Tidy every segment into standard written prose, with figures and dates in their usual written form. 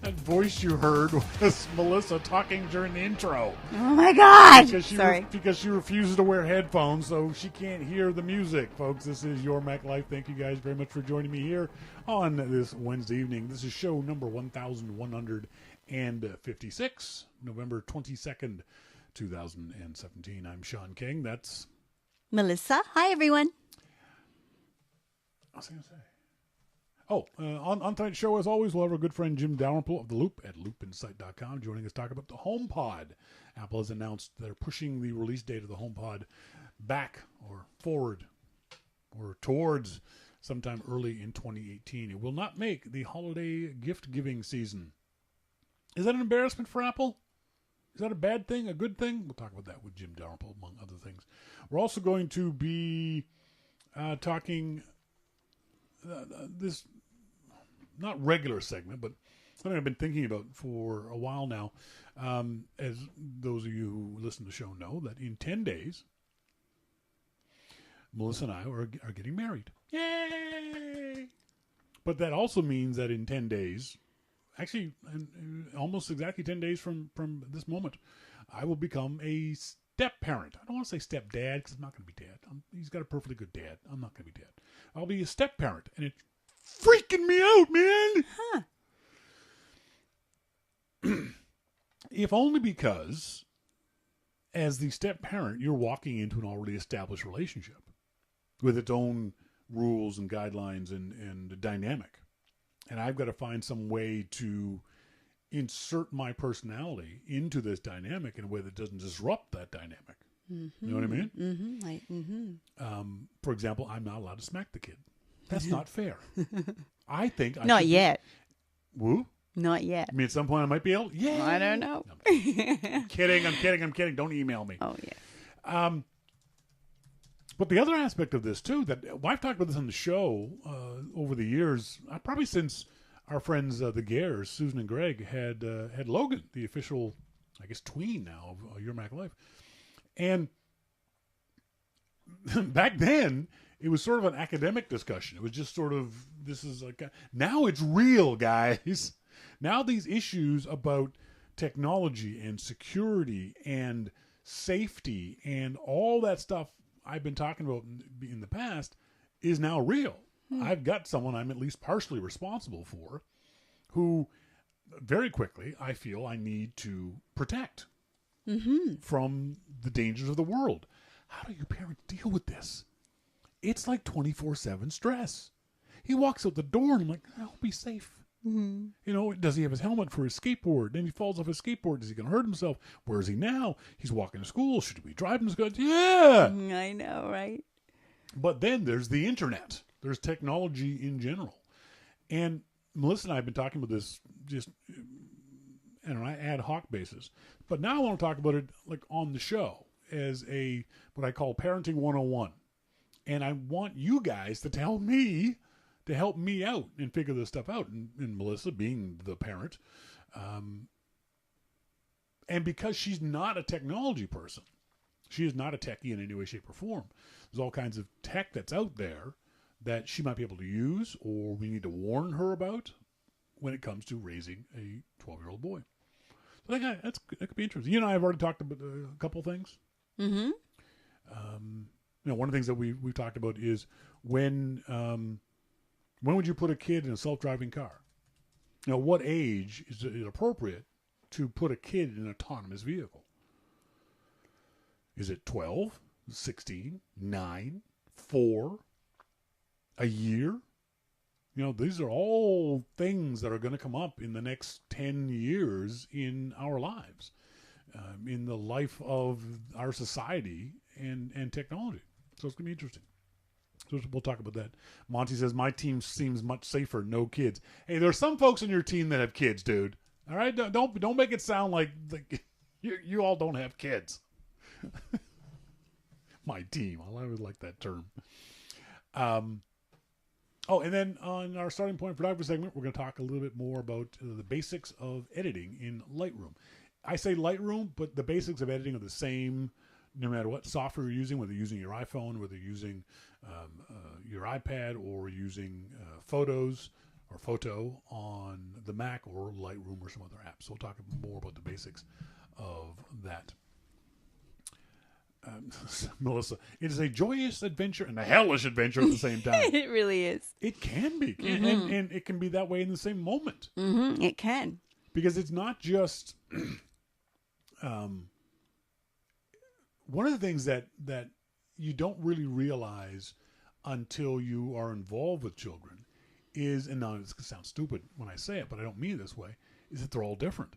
That voice you heard was Melissa talking during the intro. Oh my God! Sorry. Because she refuses to wear headphones, so she can't hear the music. Folks, this is Your Mac Life. Thank you guys very much for joining me here on this Wednesday evening. This is show number 1156, November 22nd, 2017. I'm Shawn King. That's Melissa. Hi, everyone. I was going to say. On tonight's show, as always, we'll have our good friend Jim Dalrymple of The Loop at loopinsight.com joining us to talk about the HomePod. Apple has announced they're pushing the release date of the HomePod back or forward or towards sometime early in 2018. It will not make the holiday gift-giving season. Is that an embarrassment for Apple? Is that a bad thing, a good thing? We'll talk about that with Jim Dalrymple, among other things. We're also going to be talking this not regular segment, but something I've been thinking about for a while now. As those of you who listen to the show know, that in 10 days, Melissa and I are getting married. Yay! But that also means that in 10 days, actually almost exactly 10 days from this moment, I will become a step-parent. I don't want to say step-dad because I'm not going to be dad. He's got a perfectly good dad. I'm not going to be dad. I'll be a step-parent, and it's freaking me out, man. Huh. If only because, as the step-parent, you're walking into an already established relationship with its own rules and guidelines and dynamic. And I've got to find some way to insert my personality into this dynamic in a way that doesn't disrupt that dynamic. Mm-hmm. You know what I mean? Mm-hmm. For example, I'm not allowed to smack the kid. That's not fair. I think I Not yet. Woo? Not yet. I mean, at some point I might be able. Yeah. I don't know. No, I'm kidding. Don't email me. Oh, yeah. But the other aspect of this too, that I've talked about this on the show over the years, probably since our friends the Gares, Susan and Greg, had Logan, the official, I guess, tween now of Your Mac Life, and back then it was sort of an academic discussion. It was just sort of, this is like now it's real, guys. Now these issues about technology and security and safety and all that stuff I've been talking about in the past is now real. I've got someone I'm at least partially responsible for who very quickly I feel I need to protect from the dangers of the world. How do you parents deal with this? It's like 24/7 stress. He walks out the door and I'm like, I hope he's safe. Mm-hmm. You know, does he have his helmet for his skateboard? Then he falls off his skateboard. Is he going to hurt himself? Where is he now? He's walking to school. Should we drive him to school? Yeah. I know, right? But then there's the internet. There's technology in general. And Melissa and I have been talking about this just on an ad hoc basis. But now I want to talk about it like on the show as a what I call Parenting 101. And I want you guys to help me out and figure this stuff out. And Melissa being the parent. And because she's not a technology person, she is not a techie in any way, shape, or form. There's all kinds of tech that's out there that she might be able to use or we need to warn her about when it comes to raising a 12-year-old boy. So I think that could be interesting. You and I have already talked about a couple of things. Mm-hmm. One of the things that we've talked about is when would you put a kid in a self-driving car? What age is it appropriate to put a kid in an autonomous vehicle? Is it 12, 16, 9, 4, a year? These are all things that are going to come up in the next 10 years in our lives, in the life of our society and technology. So it's going to be interesting. So we'll talk about that. Monty says, my team seems much safer, no kids. Hey, there are some folks on your team that have kids, dude. All right? Don't make it sound like you all don't have kids. My team. I always like that term. And then on our starting point photography segment, we're going to talk a little bit more about the basics of editing in Lightroom. I say Lightroom, but the basics of editing are the same no matter what software you're using, whether you're using your iPhone, whether you're using your iPad or using Photos or photo on the Mac or Lightroom or some other app. So we'll talk more about the basics of that. Melissa, it is a joyous adventure and a hellish adventure at the same time. It really is. It can be. And it can be that way in the same moment. Mm-hmm. It can. Because it's not just... one of the things that you don't really realize until you are involved with children is, and now this sounds stupid when I say it, but I don't mean it this way, is that they're all different.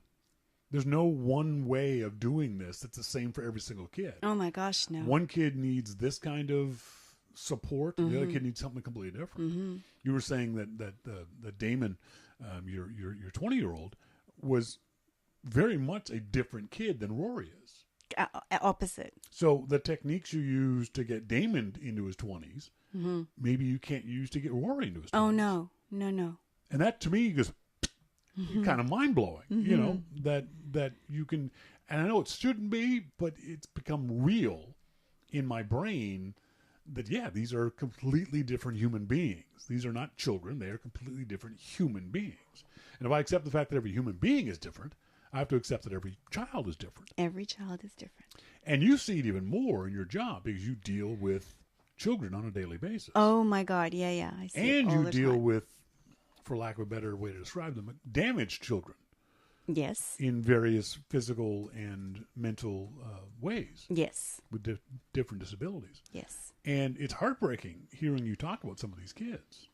There's no one way of doing this that's the same for every single kid. Oh my gosh, no. One kid needs this kind of support, and the other kid needs something completely different. Mm-hmm. You were saying that Damon, your 20-year-old, was very much a different kid than Rory is. Opposite. So the techniques you use to get Damon into his 20s, maybe you can't use to get Rory into his 20s. Oh, no. And that, to me, is kind of mind-blowing, you know, that you can... And I know it shouldn't be, but it's become real in my brain that, yeah, these are completely different human beings. These are not children. They are completely different human beings. And if I accept the fact that every human being is different, I have to accept that every child is different. Every child is different. And you see it even more in your job because you deal with children on a daily basis. Oh, my God. Yeah. I see it all And the you deal time. with, for lack of a better way to describe them, damaged children. Yes. In various physical and mental ways. Yes. With different disabilities. Yes. And it's heartbreaking hearing you talk about some of these kids.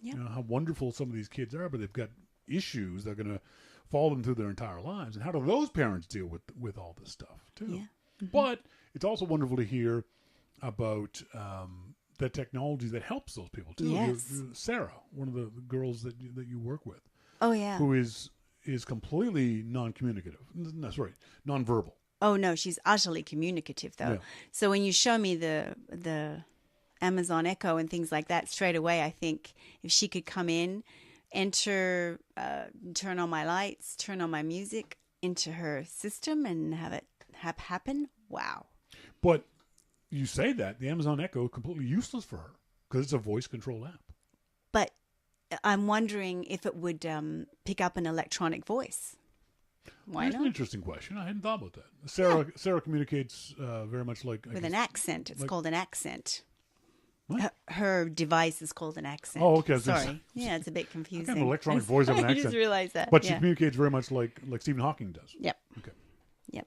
Yeah. You know, how wonderful some of these kids are, but they've got issues that are going to follow them through their entire lives. And how do those parents deal with all this stuff, too? Yeah. Mm-hmm. But it's also wonderful to hear about the technology that helps those people, too. Yes. Sarah, one of the girls that you work with. Oh, yeah. Who is completely non-communicative. No, sorry, non-verbal. Oh, no, she's utterly communicative, though. Yeah. So when you show me the Amazon Echo and things like that, straight away, I think if she could come in, enter, turn on my lights, turn on my music into her system and have it happen, wow. But you say that, the Amazon Echo is completely useless for her because it's a voice-controlled app. But I'm wondering if it would pick up an electronic voice. Why That's not? an interesting question. I hadn't thought about that. Sarah communicates very much like... With an accent. It's called an accent. What? Her device is called an accent. Oh, okay. Sorry. Yeah, it's a bit confusing. Kind of electronic voice of an I accent. just realized that. But she yeah. communicates very much like Stephen Hawking does. Yep. Okay. Yep.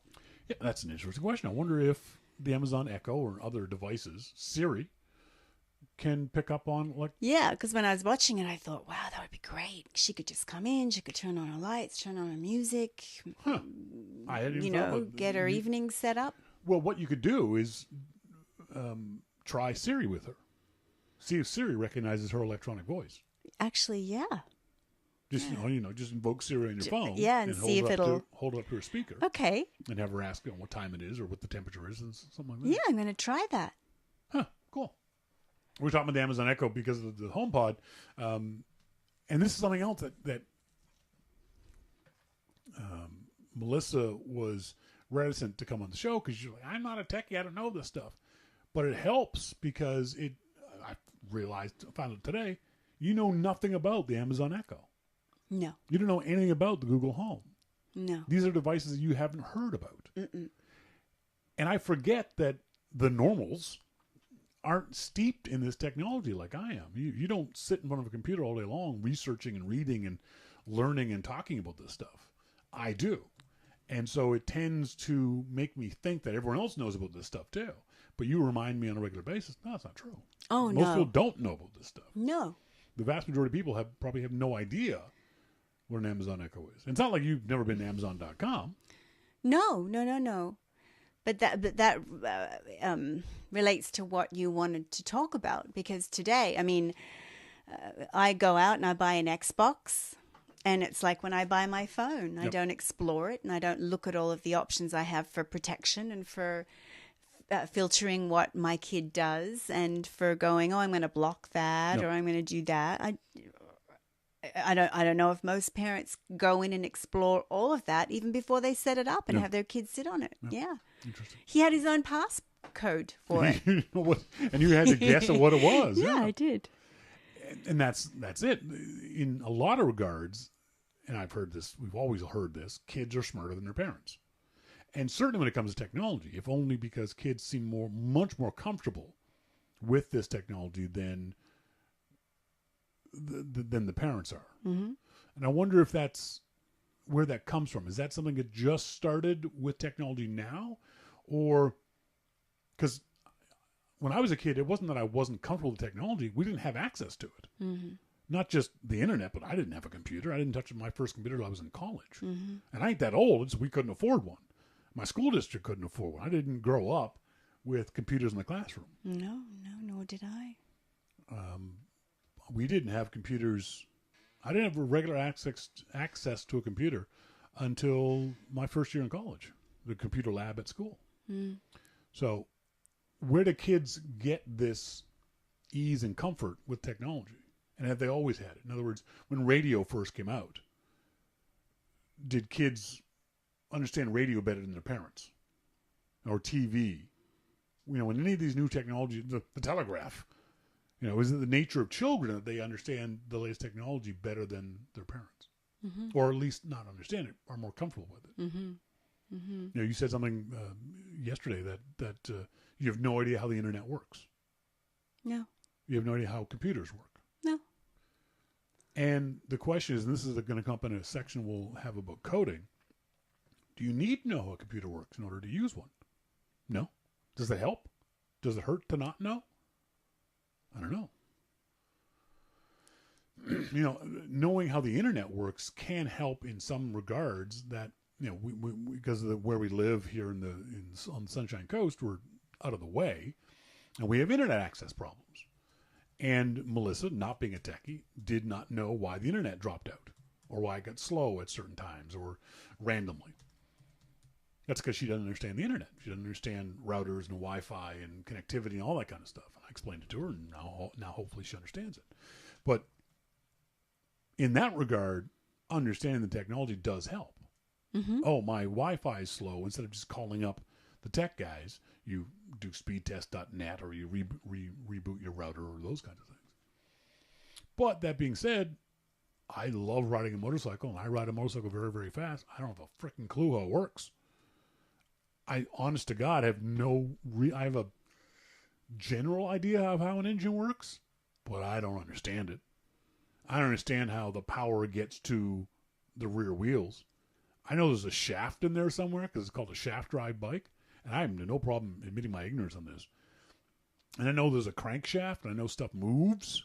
Yeah, that's an interesting question. I wonder if the Amazon Echo or other devices, Siri, can pick up on like... Yeah, because when I was watching it, I thought, wow, that would be great. She could just come in, she could turn on her lights, turn on her music, Huh. I hadn't even thought about get her evening set up. Well, what you could do is try Siri with her. See if Siri recognizes her electronic voice. Actually, yeah. Just just invoke Siri on your phone. Yeah, and see if it'll hold it up to her speaker. Okay. And have her ask what time it is or what the temperature is and something like that. Yeah, I'm going to try that. Huh, cool. We're talking about the Amazon Echo because of the HomePod. And this is something else that Melissa was reticent to come on the show because she's like, I'm not a techie, I don't know this stuff. But it helps because I found out today, you know nothing about the Amazon Echo. No. You don't know anything about the Google Home. No. These are devices that you haven't heard about. Mm-mm. And I forget that the normals aren't steeped in this technology like I am. You don't sit in front of a computer all day long researching and reading and learning and talking about this stuff. I do. And so it tends to make me think that everyone else knows about this stuff too. But you remind me on a regular basis, no, that's not true. Oh, Most people don't know about this stuff. No. The vast majority of people probably have no idea what an Amazon Echo is. And it's not like you've never been to Amazon.com. No. But that relates to what you wanted to talk about because today, I mean, I go out and I buy an Xbox and it's like when I buy my phone, I don't explore it and I don't look at all of the options I have for protection and for filtering what my kid does and for going, I'm going to block that or I'm going to do that. I don't know if most parents go in and explore all of that even before they set it up and have their kids sit on it. Yeah. Interesting. He had his own passcode for it. And you had to guess at what it was. Yeah, I did. And that's it. In a lot of regards, and I've heard this, we've always heard this, kids are smarter than their parents. And certainly when it comes to technology, if only because kids seem much more comfortable with this technology than the parents are. Mm-hmm. And I wonder if that's where that comes from. Is that something that just started with technology now? Or, because when I was a kid, it wasn't that I wasn't comfortable with technology. We didn't have access to it. Mm-hmm. Not just the internet, but I didn't have a computer. I didn't touch my first computer until I was in college. Mm-hmm. And I ain't that old, so we couldn't afford one. My school district couldn't afford one. I didn't grow up with computers in the classroom. No, nor did I. We didn't have computers. I didn't have regular access to a computer until my first year in college, the computer lab at school. Mm. So where do kids get this ease and comfort with technology? And have they always had it? In other words, when radio first came out, did kids understand radio better than their parents? Or TV? You know, when any of these new technologies, the telegraph, you know, is it the nature of children that they understand the latest technology better than their parents? Mm-hmm. Or at least not understand it, are more comfortable with it? Mm-hmm. Mm-hmm. You know, you said something yesterday that you have no idea how the internet works. No. You have no idea how computers work. No. And the question is, and this is going to come up in a section we'll have about coding, do you need to know how a computer works in order to use one? No. Does it help? Does it hurt to not know? I don't know. You know, knowing how the internet works can help in some regards that, you know, we because of where we live here on the Sunshine Coast, we're out of the way, and we have internet access problems. And Melissa, not being a techie, did not know why the internet dropped out or why it got slow at certain times or randomly. That's because she doesn't understand the internet. She doesn't understand routers and Wi-Fi and connectivity and all that kind of stuff. And I explained it to her, and now hopefully she understands it. But in that regard, understanding the technology does help. Mm-hmm. Oh, my Wi-Fi is slow. Instead of just calling up the tech guys, you do speedtest.net or you reboot your router or those kinds of things. But that being said, I love riding a motorcycle, and I ride a motorcycle very, very fast. I don't have a freaking clue how it works. I, honest to God, have I have a general idea of how an engine works, but I don't understand it. I don't understand how the power gets to the rear wheels. I know there's a shaft in there somewhere because it's called a shaft drive bike, and I have no problem admitting my ignorance on this. And I know there's a crankshaft, and I know stuff moves,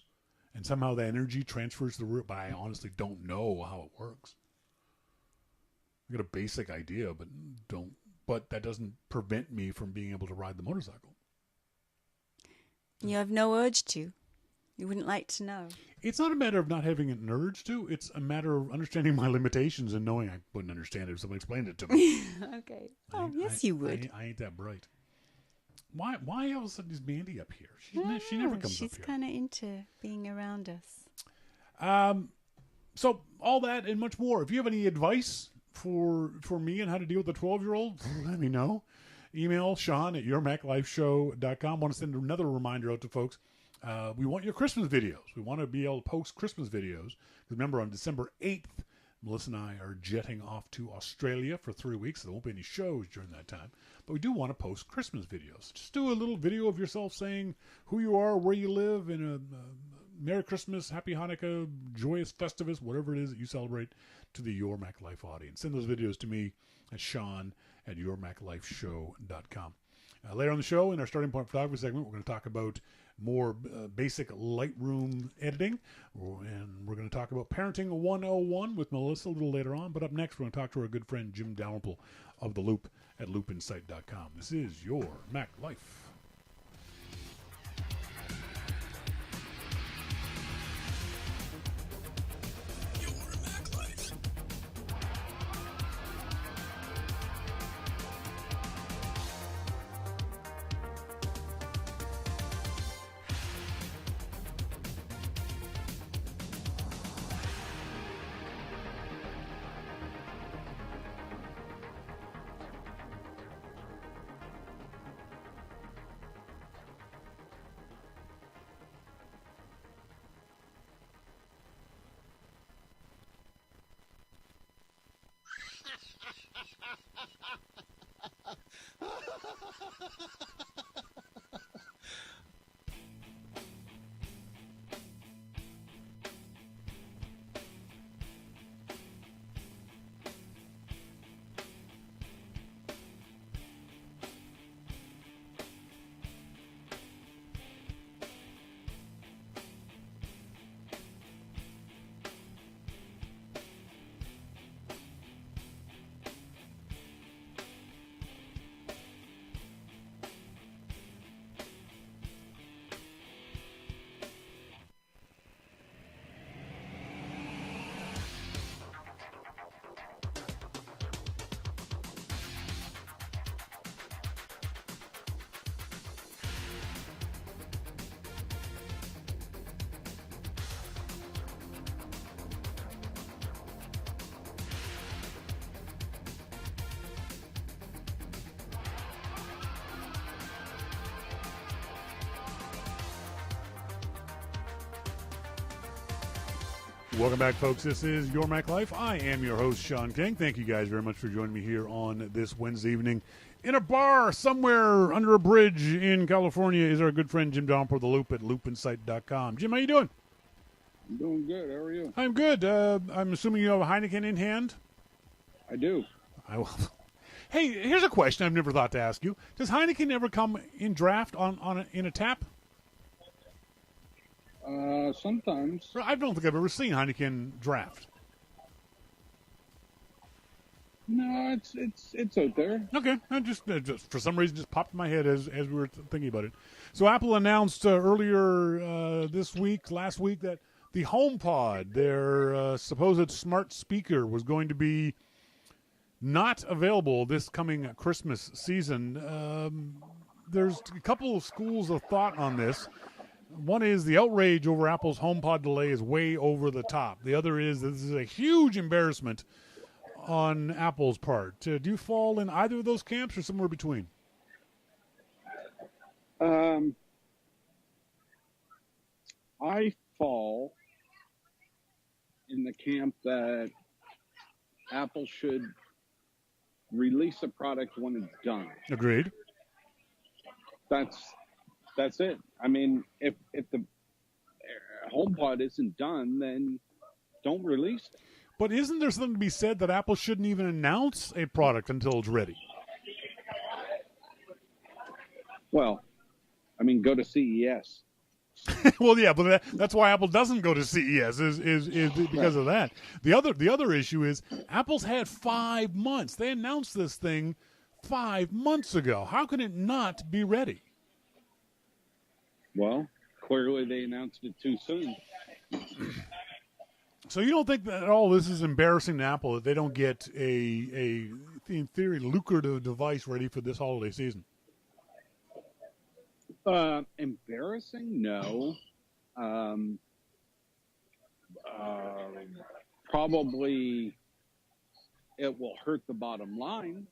and somehow the energy transfers to the rear, but I honestly don't know how it works. I got a basic idea, but that doesn't prevent me from being able to ride the motorcycle. You have no urge to. You wouldn't like to know. It's not a matter of not having an urge to. It's a matter of understanding my limitations and knowing I wouldn't understand it if somebody explained it to me. Okay. Oh, yes, you would. I ain't that bright. Why all of a sudden is Mandy up here? She never comes up here. She's kind of into being around us. So all that and much more. If you have any advice for me on how to deal with a 12-year-old, let me know. Email Shawn at yourmaclifeshow.com. Want to send another reminder out to folks. We want your Christmas videos. We want to be able to post Christmas videos. Remember, on December 8th, Melissa and I are jetting off to Australia for 3 weeks. So there won't be any shows during that time. But we do want to post Christmas videos. Just do a little video of yourself saying who you are, where you live, and a Merry Christmas, Happy Hanukkah, Joyous Festivus, whatever it is that you celebrate, to the Your Mac Life audience. Send those videos to me at Shawn at yourmaclifeshow.com. Later on the show, in our Starting Point Photography segment, we're going to talk about more basic Lightroom editing, and we're going to talk about Parenting 101 with Melissa a little later on. But up next, we're going to talk to our good friend Jim Dalrymple of The Loop at loopinsight.com. This is Your Mac Life. Welcome back, folks. This is Your Mac Life. I am your host, Shawn King. Thank you guys very much for joining me here on this Wednesday evening. In a bar somewhere under a bridge in California is our good friend Jim Dalrymple, The Loop at loopinsight.com. Jim, how you doing? I'm doing good. How are you? I'm good. I'm assuming you have a Heineken in hand? I do. I will. Hey, here's a question I've never thought to ask you. Does Heineken ever come in draft in a tap? Sometimes. I don't think I've ever seen Heineken draft. No, it's out there. Okay, I just for some reason just popped in my head as we were thinking about it. So Apple announced earlier last week, that the HomePod, their supposed smart speaker, was going to be not available this coming Christmas season. There's a couple of schools of thought on this. One is the outrage over Apple's HomePod delay is way over the top. The other is this is a huge embarrassment on Apple's part. Do you fall in either of those camps or somewhere between? I fall in the camp that Apple should release a product when it's done. Agreed. That's it. I mean, if the HomePod isn't done, then don't release it. But isn't there something to be said that Apple shouldn't even announce a product until it's ready? Well, I mean, go to CES. Well, yeah, but that's why Apple doesn't go to CES is because of that. The other issue is Apple's had 5 months. They announced this thing 5 months ago. How can it not be ready? Well, clearly they announced it too soon. So you don't think that all this is embarrassing to Apple that they don't get a in theory, lucrative device ready for this holiday season? Embarrassing? No. Probably it will hurt the bottom line,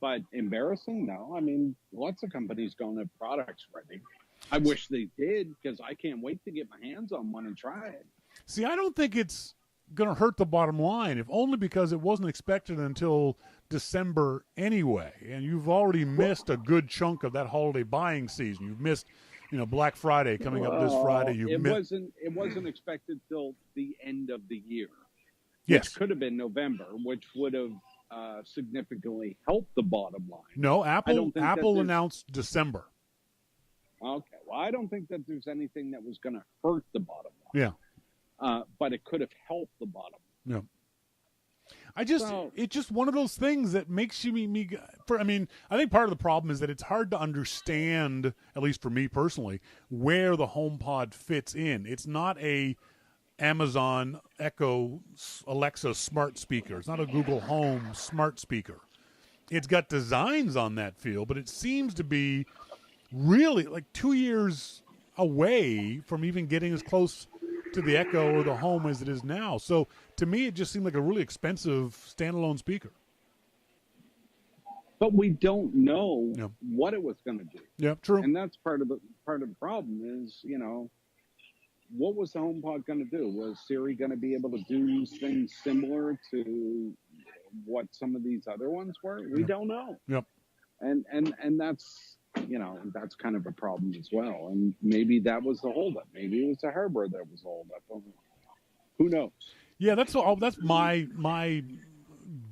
but embarrassing? No. I mean, lots of companies don't have products ready. I wish they did, because I can't wait to get my hands on one and try it. See, I don't think it's going to hurt the bottom line, if only because it wasn't expected until December anyway, and you've already missed a good chunk of that holiday buying season. You've missed, Black Friday coming up this Friday. It wasn't expected till the end of the year. Yes, which could have been November, which would have significantly helped the bottom line. No, Apple announced December. Okay, well, I don't think that there's anything that was going to hurt the bottom line. Yeah. But it could have helped the bottom line. Yeah. It's just one of those things that makes you I think part of the problem is that it's hard to understand, at least for me personally, where the HomePod fits in. It's not a Amazon Echo Alexa smart speaker. It's not a Google Home smart speaker. It's got designs on that field, but it seems to be really like 2 years away from even getting as close to the Echo or the Home as it is now. So to me, it just seemed like a really expensive standalone speaker. But we don't know what it was going to do. Yeah, true. And that's part of the problem is, what was the HomePod going to do? Was Siri going to be able to do things similar to what some of these other ones were? We don't know. Yep. And that's, that's kind of a problem as well. And maybe that was the holdup. Maybe it was the hardware that was the holdup. Who knows? Yeah, that's my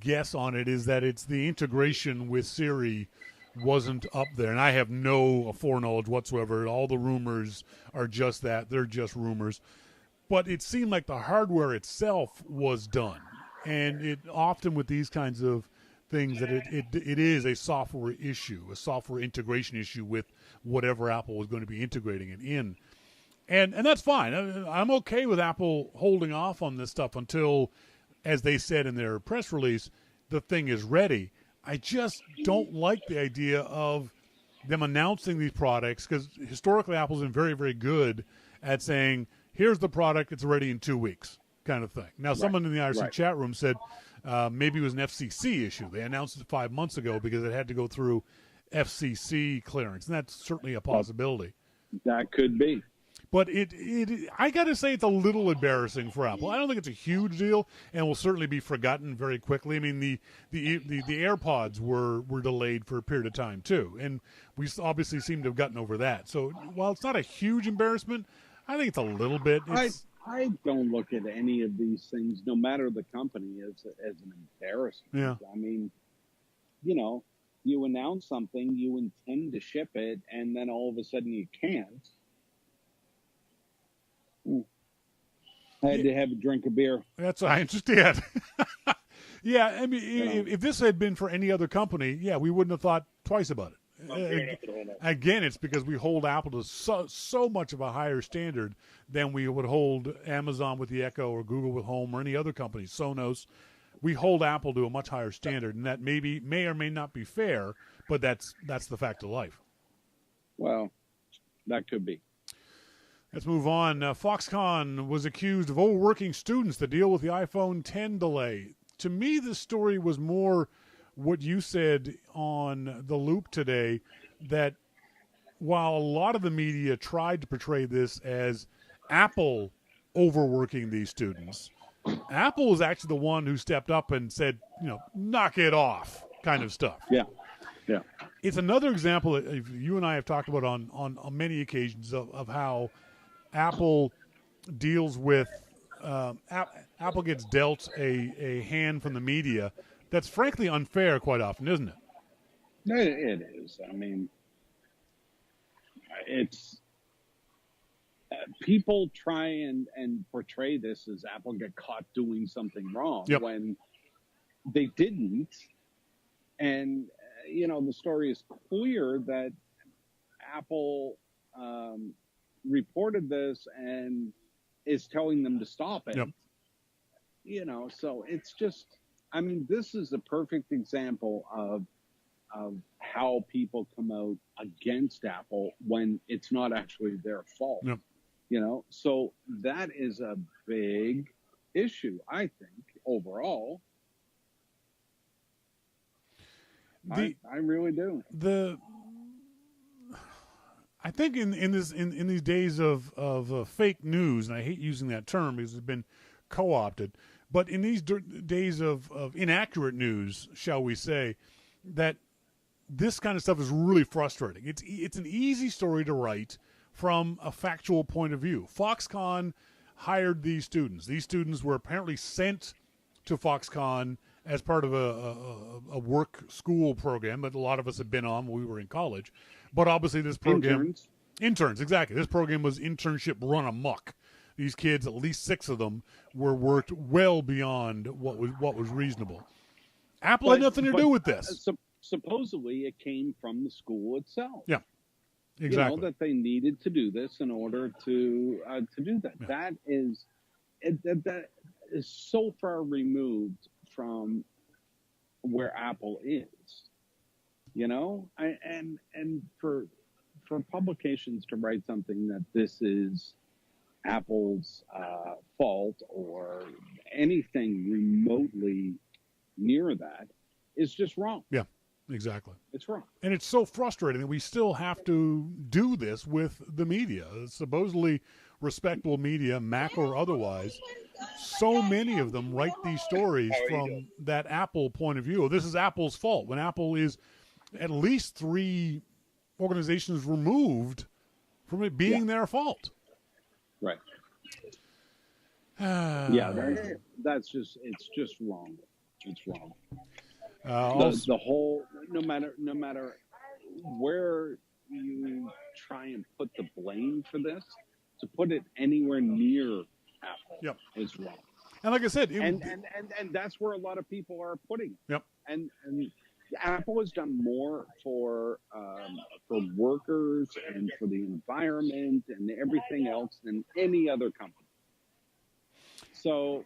guess on it, is that it's the integration with Siri wasn't up there. And I have no foreknowledge whatsoever. All the rumors are just that. They're just rumors. But it seemed like the hardware itself was done. And it often with these kinds of things that it is a software issue, a software integration issue with whatever Apple was going to be integrating it in. And that's fine. I'm okay with Apple holding off on this stuff until, as they said in their press release, the thing is ready. I just don't like the idea of them announcing these products, because historically Apple's been very, very good at saying, here's the product, it's ready in 2 weeks, kind of thing. Now, someone in the IRC chat room said maybe it was an FCC issue. They announced it 5 months ago because it had to go through FCC clearance, and that's certainly a possibility. That could be. But I got to say it's a little embarrassing for Apple. I don't think it's a huge deal, and will certainly be forgotten very quickly. I mean, the AirPods were delayed for a period of time too, and we obviously seem to have gotten over that. So while it's not a huge embarrassment, I think it's a little bit. I don't look at any of these things, no matter the company, as an embarrassment. Yeah. I mean, you know, you announce something, you intend to ship it, and then all of a sudden you can't. I had to have a drink of beer. That's what I understand. Yeah, I mean, if this had been for any other company, yeah, we wouldn't have thought twice about it. Again, it's because we hold Apple to so much of a higher standard than we would hold Amazon with the Echo or Google with Home or any other company, Sonos. We hold Apple to a much higher standard, and that may or may not be fair, but that's the fact of life. Well, that could be. Let's move on. Foxconn was accused of overworking students to deal with the iPhone X delay. To me, this story was more what you said on The Loop today, that while a lot of the media tried to portray this as Apple overworking these students, Apple was actually the one who stepped up and said, knock it off kind of stuff. Yeah. Yeah. It's another example that you and I have talked about on many occasions of how Apple deals with Apple gets dealt a hand from the media that's frankly unfair quite often, isn't it? It is. I mean, it's people try and portray this as Apple get caught doing something wrong when they didn't. And, the story is clear that Apple reported this and is telling them to stop it. Yep. So it's just, I mean, this is a perfect example of how people come out against Apple when it's not actually their fault. Yep. So that is a big issue, I think, overall. I really do. I think in these days of fake news, and I hate using that term because it's been co-opted, but in these days of inaccurate news, shall we say, that this kind of stuff is really frustrating. It's an easy story to write from a factual point of view. Foxconn hired these students. These students were apparently sent to Foxconn as part of a work school program that a lot of us had been on when we were in college. But obviously this program... Interns, exactly. This program was internship run amok. These kids, at least 6 of them, were worked well beyond what was reasonable. Apple had nothing to do with this. Supposedly it came from the school itself. Yeah, exactly. That they needed to do this in order to do that. Yeah. That is so far removed from where Apple is. And for publications to write something that this is Apple's fault or anything remotely near that is just wrong. Yeah, exactly. It's wrong. And it's so frustrating that we still have to do this with the media, supposedly respectable media, Mac or otherwise. So many of them write these stories from that Apple point of view. This is Apple's fault, when Apple is at least 3 organizations removed from it being their fault. Right. It's just wrong. It's wrong. The whole, no matter where you try and put the blame for this, to put it anywhere near Apple is wrong. And like I said, and that's where a lot of people are putting it. Yep. And Apple has done more for workers and for the environment and everything else than any other company. So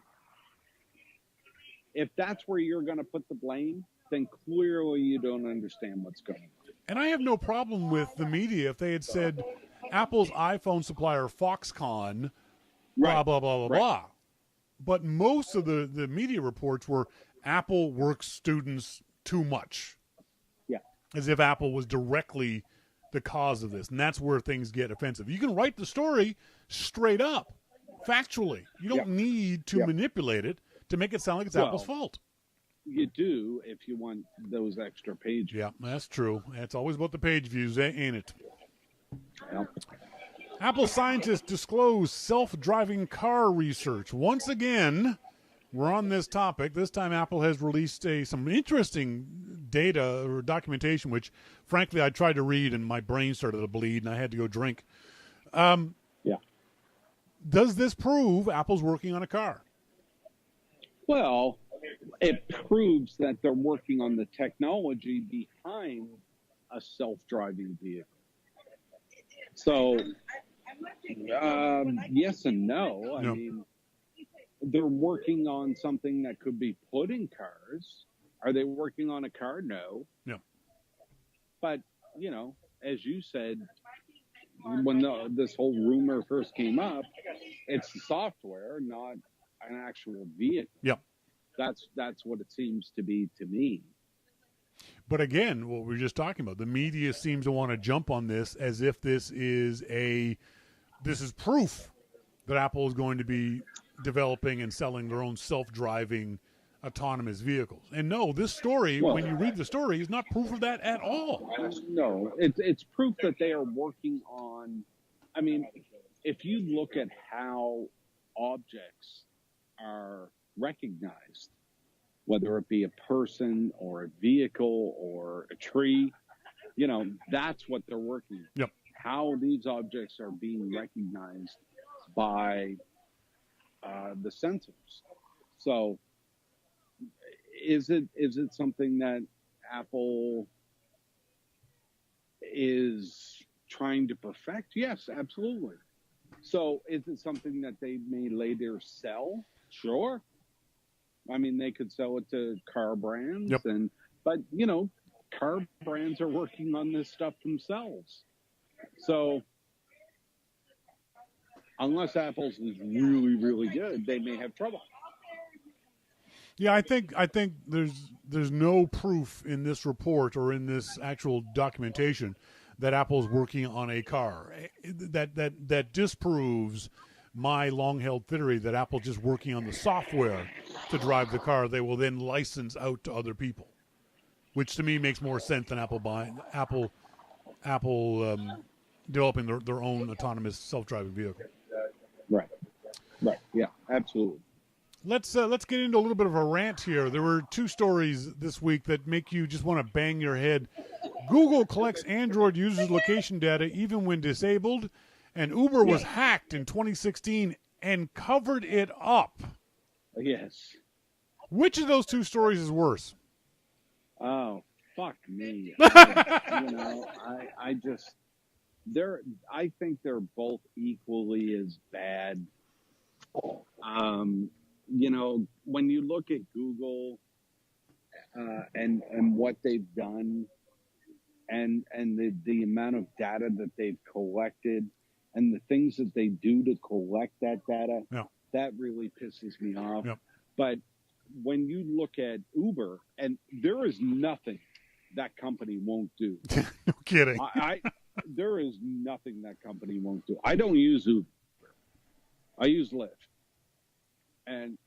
if that's where you're going to put the blame, then clearly you don't understand what's going on. And I have no problem with the media if they had said Apple's iPhone supplier Foxconn, blah, blah, blah, blah, blah. But most of the media reports were Apple works students too much. Yeah. As if Apple was directly the cause of this. And that's where things get offensive. You can write the story straight up, factually. You don't need to Yep. manipulate it to make it sound like it's Apple's fault. You do if you want those extra pages. Yeah, that's true. It's always about the page views, ain't it? Yep. Apple scientists disclose self-driving car research. Once again, we're on this topic. This time Apple has released some interesting data or documentation, which, frankly, I tried to read and my brain started to bleed and I had to go drink. Yeah. Does this prove Apple's working on a car? Well, it proves that they're working on the technology behind a self-driving vehicle. So, yes and no. I mean, they're working on something that could be put in cars. Are they working on a car? No. No. But, you know, as you said, when this whole rumor first came up, it's the software, not an actual vehicle. Yep. That's what it seems to be to me. But again, what we were just talking about, the media seems to want to jump on this as if this is proof that Apple is going to be developing and selling their own self-driving autonomous vehicles. And no, this story, when you read the story, is not proof of that at all. No, it's proof that they are working on. I mean, if you look at how objects are recognized, whether it be a person or a vehicle or a tree, you know, that's what they're working on. Yep. How these objects are being recognized by the sensors. So is it something that Apple is trying to perfect? Yes, absolutely. So is it something that they may later sell? Sure. I mean, they could sell it to car brands, but you know, car brands are working on this stuff themselves. So unless Apple's is really, really good, they may have trouble. Yeah, I think there's no proof in this report or in this actual documentation that Apple's working on a car. That disproves my long-held theory that Apple's just working on the software to drive the car they will then license out to other people, which to me makes more sense than Apple developing their own autonomous self-driving vehicle. Right. Yeah, absolutely. Let's get into a little bit of a rant here. There were two stories this week that make you just want to bang your head. Google collects Android users' location data even when disabled, and Uber was hacked in 2016 and covered it up. Yes. Which of those two stories is worse? Oh, fuck me. I think they're both equally as bad. You know, when you look at Google and what they've done and the amount of data that they've collected and the things that they do to collect that data, that really pisses me off. Yep. But when you look at Uber, and there is nothing that company won't do. No kidding. There is nothing that company won't do. I don't use Uber. I use Lyft. And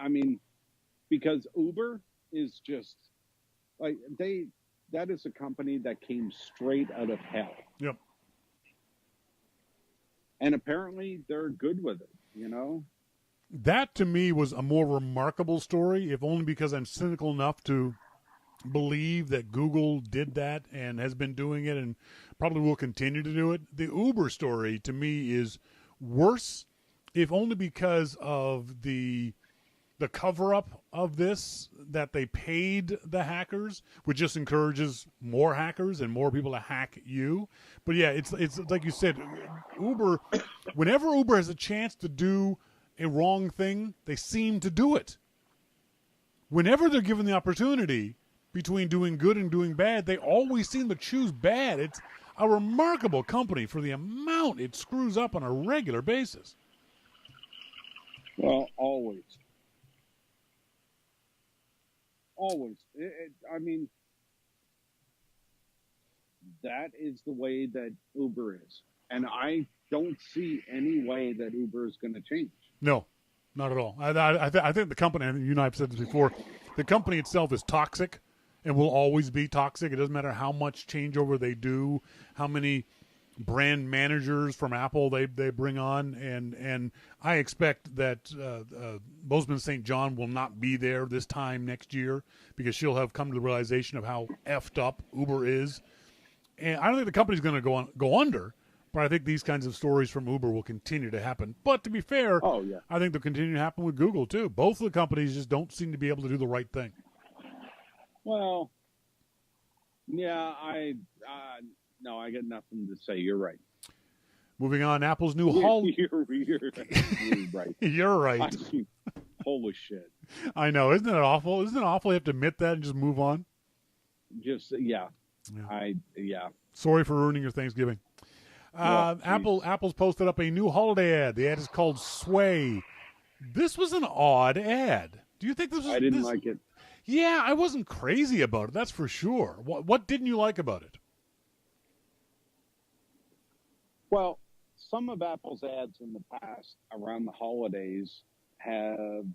I mean, because Uber is just like that is a company that came straight out of hell. Yep. And apparently they're good with it, you know? That to me was a more remarkable story, if only because I'm cynical enough to believe that Google did that and has been doing it and probably will continue to do it. The Uber story to me is worse, if only because of the cover-up of this, that they paid the hackers, which just encourages more hackers and more people to hack you. But yeah, it's like you said, Uber, whenever Uber has a chance to do a wrong thing, they seem to do it. Whenever they're given the opportunity between doing good and doing bad, they always seem to choose bad. It's a remarkable company for the amount it screws up on a regular basis. Well, always. Always. I mean, that is the way that Uber is. And I don't see any way that Uber is going to change. No, not at all. I think the company, and you and I have said this before, the company itself is toxic and will always be toxic. It doesn't matter how much changeover they do, how many brand managers from Apple they bring on, and I expect that Bozeman St. John will not be there this time next year because she'll have come to the realization of how effed up Uber is. And I don't think the company's going to go under, but I think these kinds of stories from Uber will continue to happen. But to be fair, I think they'll continue to happen with Google too. Both of the companies just don't seem to be able to do the right thing. Well, yeah, no, I got nothing to say. You're right. Moving on, Apple's new You're right. You're right. Holy shit. I know. Isn't it awful? Isn't it awful you have to admit that and just move on? Just, yeah. Sorry for ruining your Thanksgiving. Apple's posted up a new holiday ad. The ad is called Sway. This was an odd ad. Do you think this was... I didn't like it. Yeah, I wasn't crazy about it, that's for sure. What didn't you like about it? Well, some of Apple's ads in the past around the holidays have,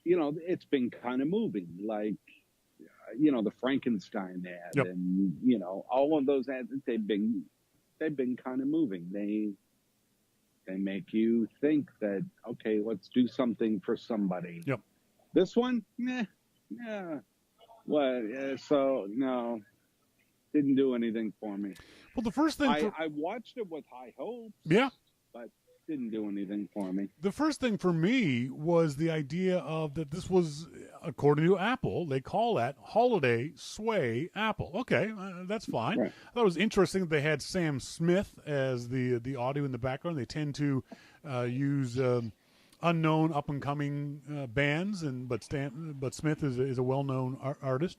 it's been kind of moving. Like, the Frankenstein ad, yep. And all of those ads, they've been kind of moving. They make you think that, okay, let's do something for somebody. Yep. This one, yeah. Well, so no, didn't do anything for me. Well, the first thing I watched it with high hopes. Yeah. But didn't do anything for me. The first thing for me was the idea of that this was, according to Apple, they call that Holiday Sway Apple. Okay, that's fine. Right. I thought it was interesting that they had Sam Smith as the audio in the background. They tend to use unknown up-and-coming bands, but Smith is a well-known artist.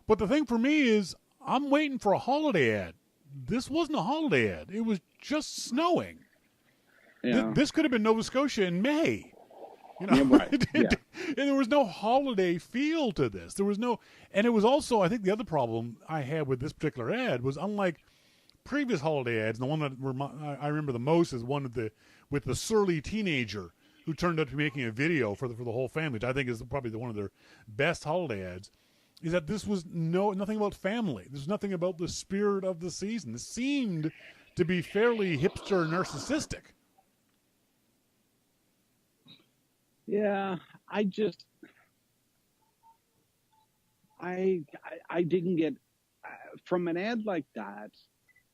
But the thing for me is I'm waiting for a holiday ad. This wasn't a holiday ad. It was just snowing. Yeah. This could have been Nova Scotia in May. Yeah, right. Yeah. And there was no holiday feel to this. There was no, and it was also, I think the other problem I had with this particular ad was, unlike previous holiday ads, the one that I remember the most is one with the surly teenager who turned out to be making a video for the whole family, which I think is probably one of their best holiday ads. Is that this was nothing about family. There's nothing about the spirit of the season. It seemed to be fairly hipster narcissistic. Yeah, I didn't get from an ad like that.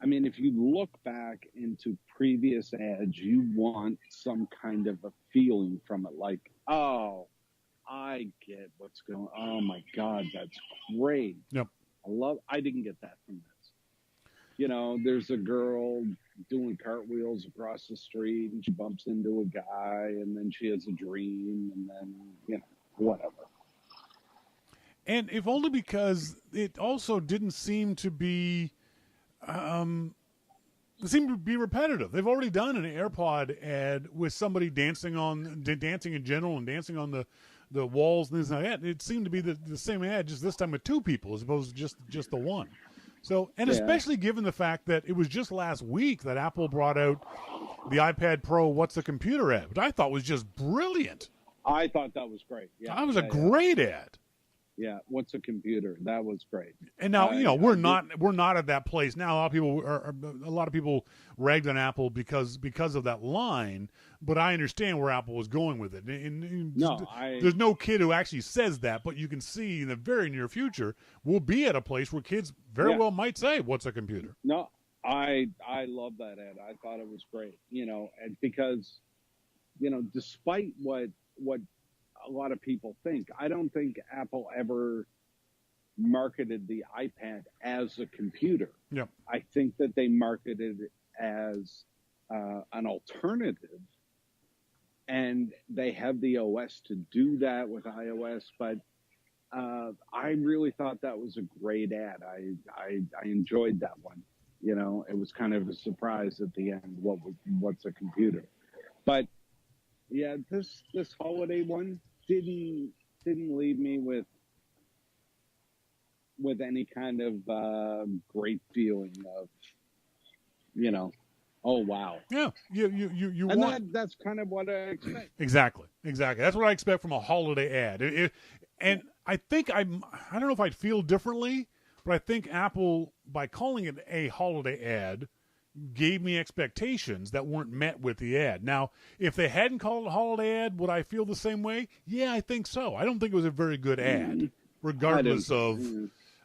I mean, if you look back into previous ads, you want some kind of a feeling from it, like, oh, I get what's going on. Oh my God, that's great. Yep. I didn't get that from this. There's a girl doing cartwheels across the street and she bumps into a guy and then she has a dream and then, whatever. And if only because it also didn't seem to be, it seemed to be repetitive. They've already done an AirPod ad with somebody dancing in general and dancing on the walls and things like that. It seemed to be the same ad, just this time with two people as opposed to just the one. So, and especially given the fact that it was just last week that Apple brought out the iPad Pro What's a Computer ad, which I thought was just brilliant. I thought that was great. Yeah, that was a great ad. Yeah, What's a Computer? That was great. And now we're not at that place now. A lot of people ragged on Apple because of that line, but I understand where Apple was going with it. There's no kid who actually says that, but you can see in the very near future we'll be at a place where kids very well might say, "What's a computer?" No, I love that ad. I thought it was great. And because despite what a lot of people think, I don't think Apple ever marketed the iPad as a computer. Yep. I think that they marketed it as an alternative, and they have the OS to do that with iOS. But I really thought that was a great ad. I enjoyed that one. It was kind of a surprise at the end. What's a computer? But yeah, this holiday one didn't leave me with any kind of great feeling of Oh, wow. Yeah, you And want that's kind of what I expect. exactly. That's what I expect from a holiday ad. And I think I don't know if I'd feel differently, but I think Apple, by calling it a holiday ad, gave me expectations that weren't met with the ad. Now, if they hadn't called it a holiday ad, would I feel the same way? Yeah, I think so. I don't think it was a very good ad, regardless of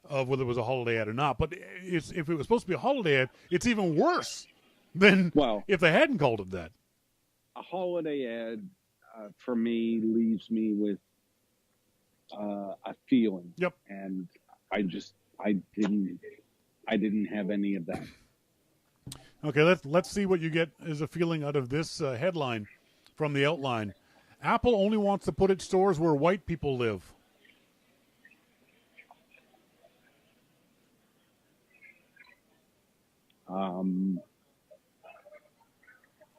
whether it was a holiday ad or not. But if it was supposed to be a holiday ad, it's even worse than if they hadn't called it that. A holiday ad for me leaves me with a feeling. Yep. And I didn't have any of that. Okay, let's see what you get as a feeling out of this headline from the outline. Apple only wants to put its stores where white people live.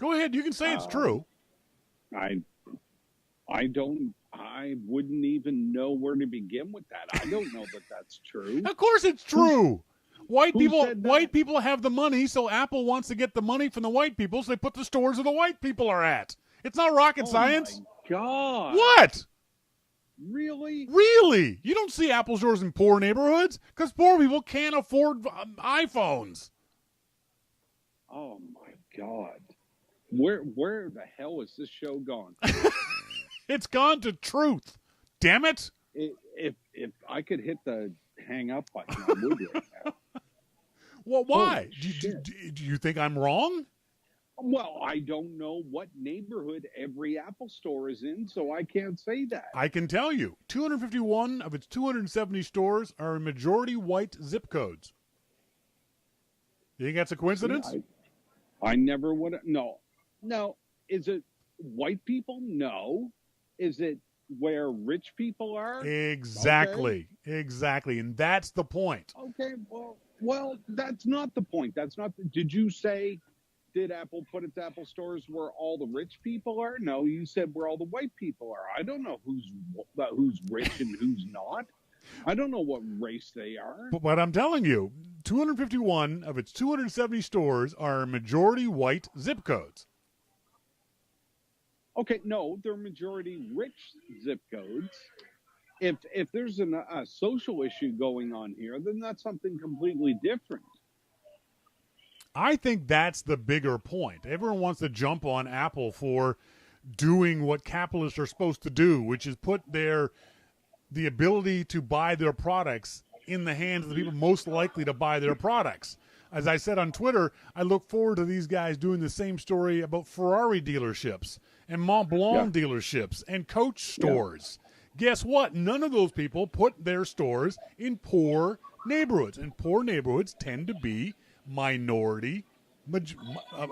Go ahead. You can say it's true. I wouldn't even know where to begin with that. I don't know that that's true. Of course it's true. White people have the money, so Apple wants to get the money from the white people, so they put the stores where the white people are at. It's not rocket science. My God. What? Really? Really? You don't see Apple stores in poor neighborhoods because poor people can't afford iPhones. Oh my God. Where the hell is this show gone? It's gone to truth. Damn it. If I could hit the hang up button, I would right now. Well, why? Do you think I'm wrong? Well, I don't know what neighborhood every Apple store is in, so I can't say that. I can tell you. 251 of its 270 stores are in majority white zip codes. You think that's a coincidence? I never would have. No. Is it white people? No. Is it where rich people are? Exactly. Okay. Exactly. And that's the point. Okay. Well, that's not the point. Did you say, did Apple put its Apple stores where all the rich people are? No, you said where all the white people are. I don't know who's rich and who's not. I don't know what race they are. But I'm telling you, 251 of its 270 stores are majority white zip codes. Okay, no, they're majority rich zip codes. If there's a social issue going on here, then that's something completely different. I think that's the bigger point. Everyone wants to jump on Apple for doing what capitalists are supposed to do, which is put the ability to buy their products in the hands of the people most likely to buy their products. As I said on Twitter, I look forward to these guys doing the same story about Ferrari dealerships and Mont Blanc dealerships and Coach stores. Guess what? None of those people put their stores in poor neighborhoods, and poor neighborhoods tend to be a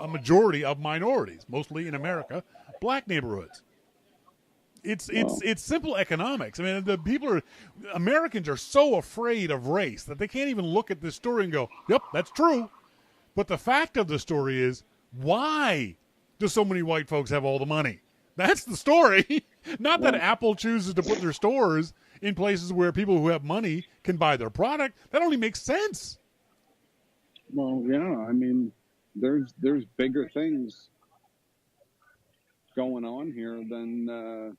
majority of minorities, mostly in America, black neighborhoods. It's simple economics. I mean, Americans are so afraid of race that they can't even look at this story and go, yep, that's true. But the fact of the story is, why do so many white folks have all the money? That's the story. Not that Apple chooses to put their stores in places where people who have money can buy their product. That only makes sense. Well, yeah, I mean, there's bigger things going on here than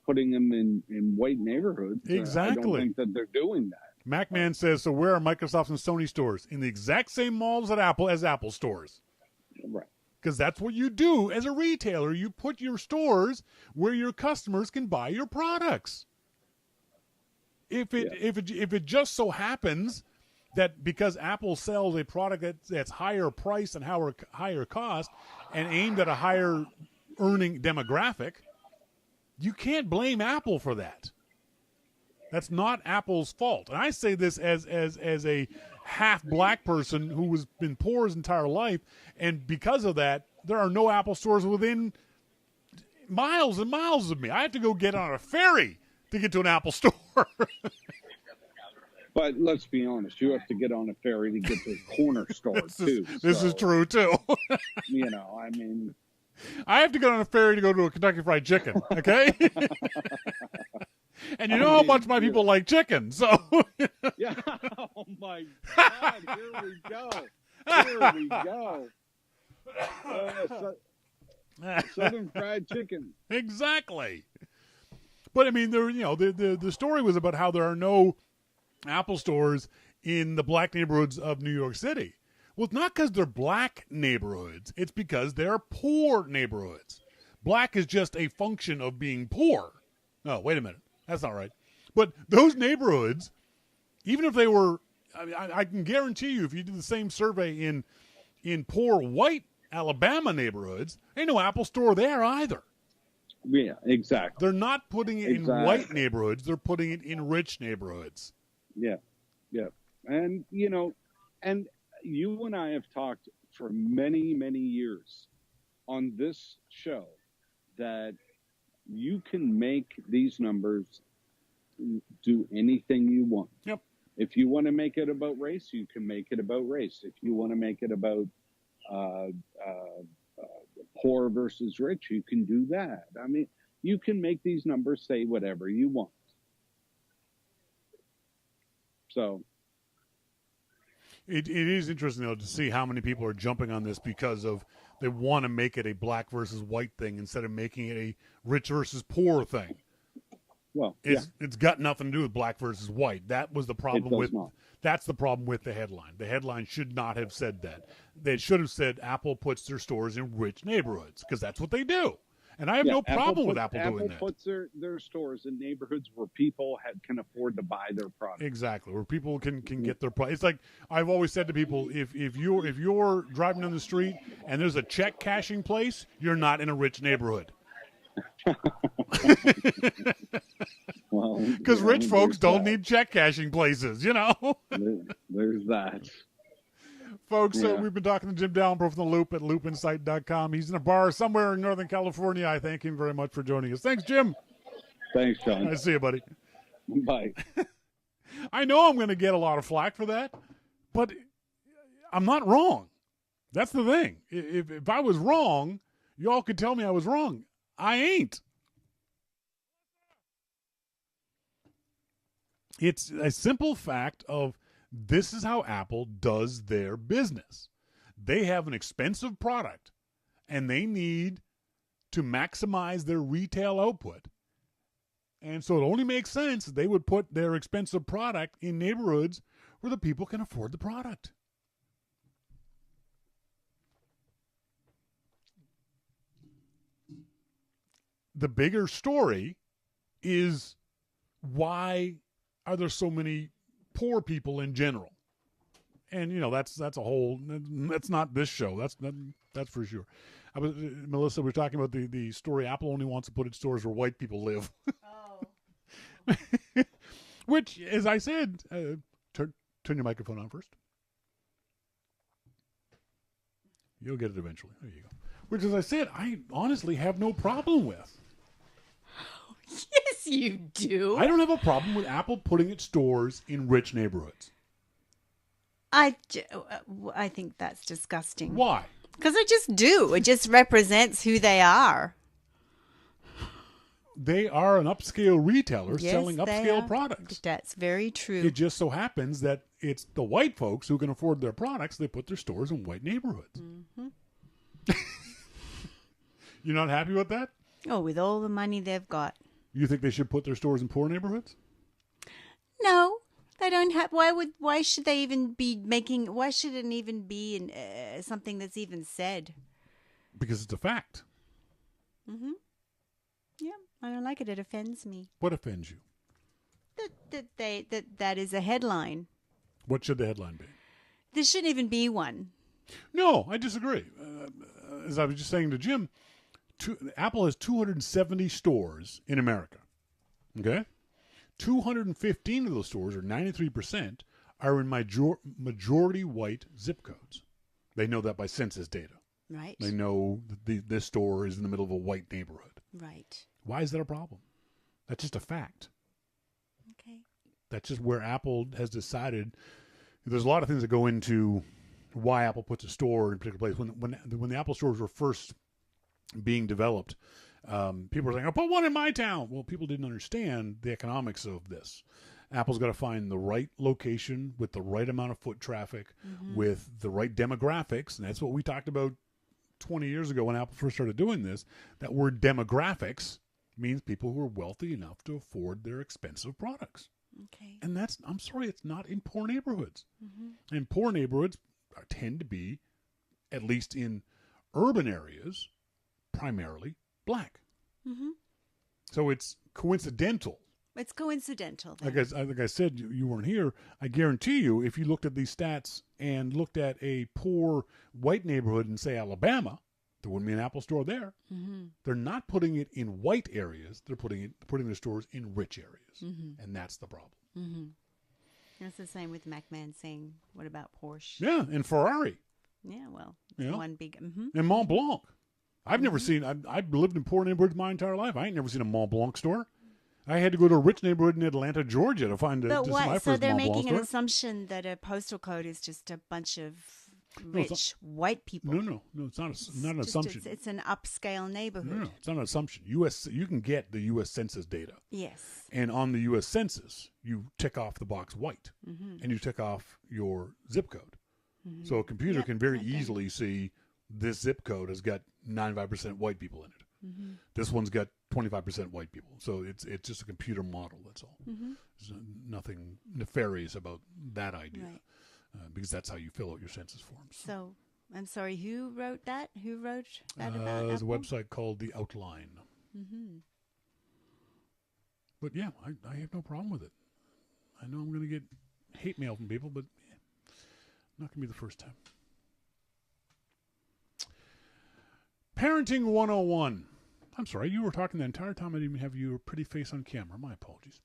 putting them in white neighborhoods. Exactly. I don't think that they're doing that. MacMan says, so where are Microsoft and Sony stores? In the exact same malls at Apple as Apple stores. Right. Because that's what you do as a retailer. You put your stores where your customers can buy your products. If it just so happens that because Apple sells a product that's higher price and higher cost and aimed at a higher earning demographic, you can't blame Apple for that. That's not Apple's fault. And I say this as a half black person who has been poor his entire life, and because of that, there are no Apple stores within miles and miles of me. I have to go get on a ferry to get to an Apple store. But let's be honest, you have to get on a ferry to get to a corner store too. This is true too. I mean, I have to get on a ferry to go to a Kentucky Fried Chicken. Okay. And you know how much my people like chicken, so. Yeah. Oh my God! Here we go. Here we go. Southern fried chicken. Exactly. But I mean, the story was about how there are no Apple stores in the black neighborhoods of New York City. Well, it's not because they're black neighborhoods. It's because they're poor neighborhoods. Black is just a function of being poor. Oh, wait a minute. That's not right. But those neighborhoods, even if they were, I can guarantee you, if you did the same survey in poor white Alabama neighborhoods, ain't no Apple store there either. Yeah, exactly. They're not putting it in white neighborhoods. They're putting it in rich neighborhoods. Yeah. And, and you and I have talked for many, many years on this show that you can make these numbers do anything you want. Yep. If you want to make it about race, you can make it about race. If you want to make it about poor versus rich, you can do that. I mean, you can make these numbers say whatever you want. So it is interesting, though, to see how many people are jumping on this because of they want to make it a black versus white thing instead of making it a rich versus poor thing. Well, it's got nothing to do with black versus white. That was the problem with. That's the problem with the headline. The headline should not have said that. They should have said Apple puts their stores in rich neighborhoods because that's what they do. And I have no problem with Apple doing that. Apple puts their stores in neighborhoods where people can afford to buy their product. Exactly, where people can get their product. It's like I've always said to people, if you're driving down the street and there's a check cashing place, you're not in a rich neighborhood. Well, because rich folks don't need check cashing places, There's that. Folks, we've been talking to Jim Dalrymple from The Loop at loopinsight.com. He's in a bar somewhere in Northern California. I thank him very much for joining us. Thanks, Jim. Thanks, Shawn. I see you, buddy. Bye. I know I'm going to get a lot of flack for that, but I'm not wrong. That's the thing. If I was wrong, y'all could tell me I was wrong. I ain't. It's a simple fact of this is how Apple does their business. They have an expensive product, and they need to maximize their retail output. And so it only makes sense that they would put their expensive product in neighborhoods where the people can afford the product. The bigger story is why are there so many poor people in general? And that's a whole. That's not this show. That's for sure. Melissa, we're talking about the story. Apple only wants to put its stores where white people live. Oh. Which, as I said, turn your microphone on first. You'll get it eventually. There you go. Which, as I said, I honestly have no problem with. Yes, you do. I don't have a problem with Apple putting its stores in rich neighborhoods. I think that's disgusting. Why? Because I just do. It just represents who they are. They are an upscale retailer selling upscale products. That's very true. It just so happens that it's the white folks who can afford their products. They put their stores in white neighborhoods. Mm-hmm. You're not happy with that? Oh, with all the money they've got. You think they should put their stores in poor neighborhoods? No, they don't have. Why should they even be making? Why should it even be in something that's even said? Because it's a fact. Mm-hmm. Yeah, I don't like it. It offends me. What offends you? That is a headline. What should the headline be? There shouldn't even be one. No, I disagree. As I was just saying to Jim, Apple has 270 stores in America. Okay? 215 of those stores, or 93%, are in majority white zip codes. They know that by census data. Right. They know that this store is in the middle of a white neighborhood. Right. Why is that a problem? That's just a fact. Okay. That's just where Apple has decided. There's a lot of things that go into why Apple puts a store in a particular place. When the Apple stores were first being developed, People are saying, "I'll put one in my town." Well, people didn't understand the economics of this. Apple's got to find the right location with the right amount of foot traffic, with the right demographics, and that's what we talked about 20 years ago when Apple first started doing this. That word demographics means people who are wealthy enough to afford their expensive products. Okay. And that's, I'm sorry, it's not in poor neighborhoods. And poor neighborhoods tend to be, at least in urban areas, primarily black. So it's coincidental. It's coincidental. Then. Like I said, you weren't here. I guarantee you, if you looked at these stats and looked at a poor white neighborhood in, say, Alabama, there wouldn't be an Apple store there. They're not putting it in white areas. They're putting their stores in rich areas, and that's the problem. That's the same with MacMan saying, "What about Porsche?" Yeah, and Ferrari. Yeah, well, Yeah. one big. And Mont Blanc. I've never seen. I've lived in poor neighborhoods my entire life. I ain't never seen a Mont Blanc store. I had to go to a rich neighborhood in Atlanta, Georgia, to find But my what? first So they're Mont Blanc making an store. assumption that a postal code is just a bunch of No, it's rich white people. No, it's not. Not an assumption. It's an upscale neighborhood. No, it's not an assumption. You can get the U.S. Census data, Yes. and on the U.S. Census, you tick off the box white, and you tick off your zip code. So a computer can very easily see this zip code has got 95% white people in it. This one's got 25% white people. So it's just a computer model. That's all. There's nothing nefarious about that idea, Right. Because that's how you fill out your census forms. So I'm sorry. Who wrote that? Who wrote that about There's a Apple? website called The Outline. But yeah, I have no problem with it. I know I'm going to get hate mail from people, but not going to be the first time. Parenting 101. I'm sorry, you were talking the entire time. I didn't even have your pretty face on camera. My apologies.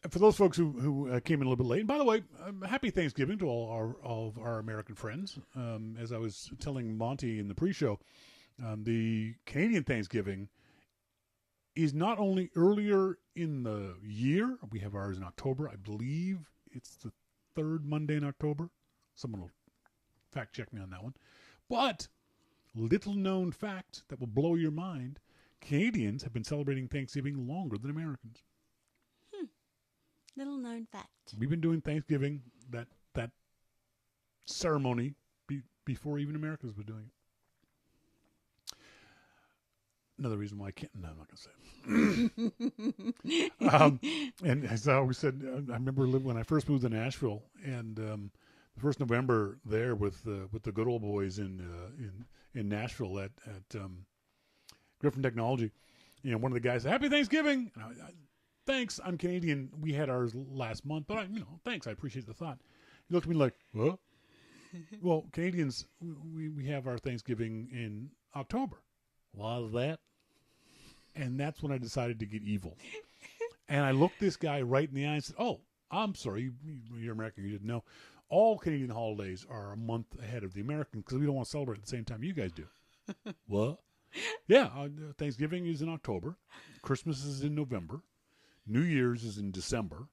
For those folks who came in a little bit late, and by the way, happy Thanksgiving to all of our American friends. As I was telling Monty in the pre-show, the Canadian Thanksgiving is not only earlier in the year. We have ours in October. I believe it's the third Monday in October. Someone will fact check me on that one. But little known fact that will blow your mind: Canadians have been celebrating Thanksgiving longer than Americans. Little known fact. We've been doing Thanksgiving, that ceremony, before even Americans were doing it. Another reason why I can't. No, I'm not going to say it. And as I always said, I remember when I first moved to Nashville, and the first November there with the good old boys in Nashville at Griffin Technology. You know, one of the guys said, "Happy Thanksgiving." And thanks, I'm Canadian. We had ours last month, but thanks. I appreciate the thought. He looked at me like, "What?" Well, Canadians, we have our Thanksgiving in October. Why is that? And that's when I decided to get evil. And I looked this guy right in the eye and said, "Oh, I'm sorry. You're American. You didn't know. All Canadian holidays are a month ahead of the American because we don't want to celebrate at the same time you guys do." What? Yeah, Thanksgiving is in October. Christmas is in November. New Year's is in December.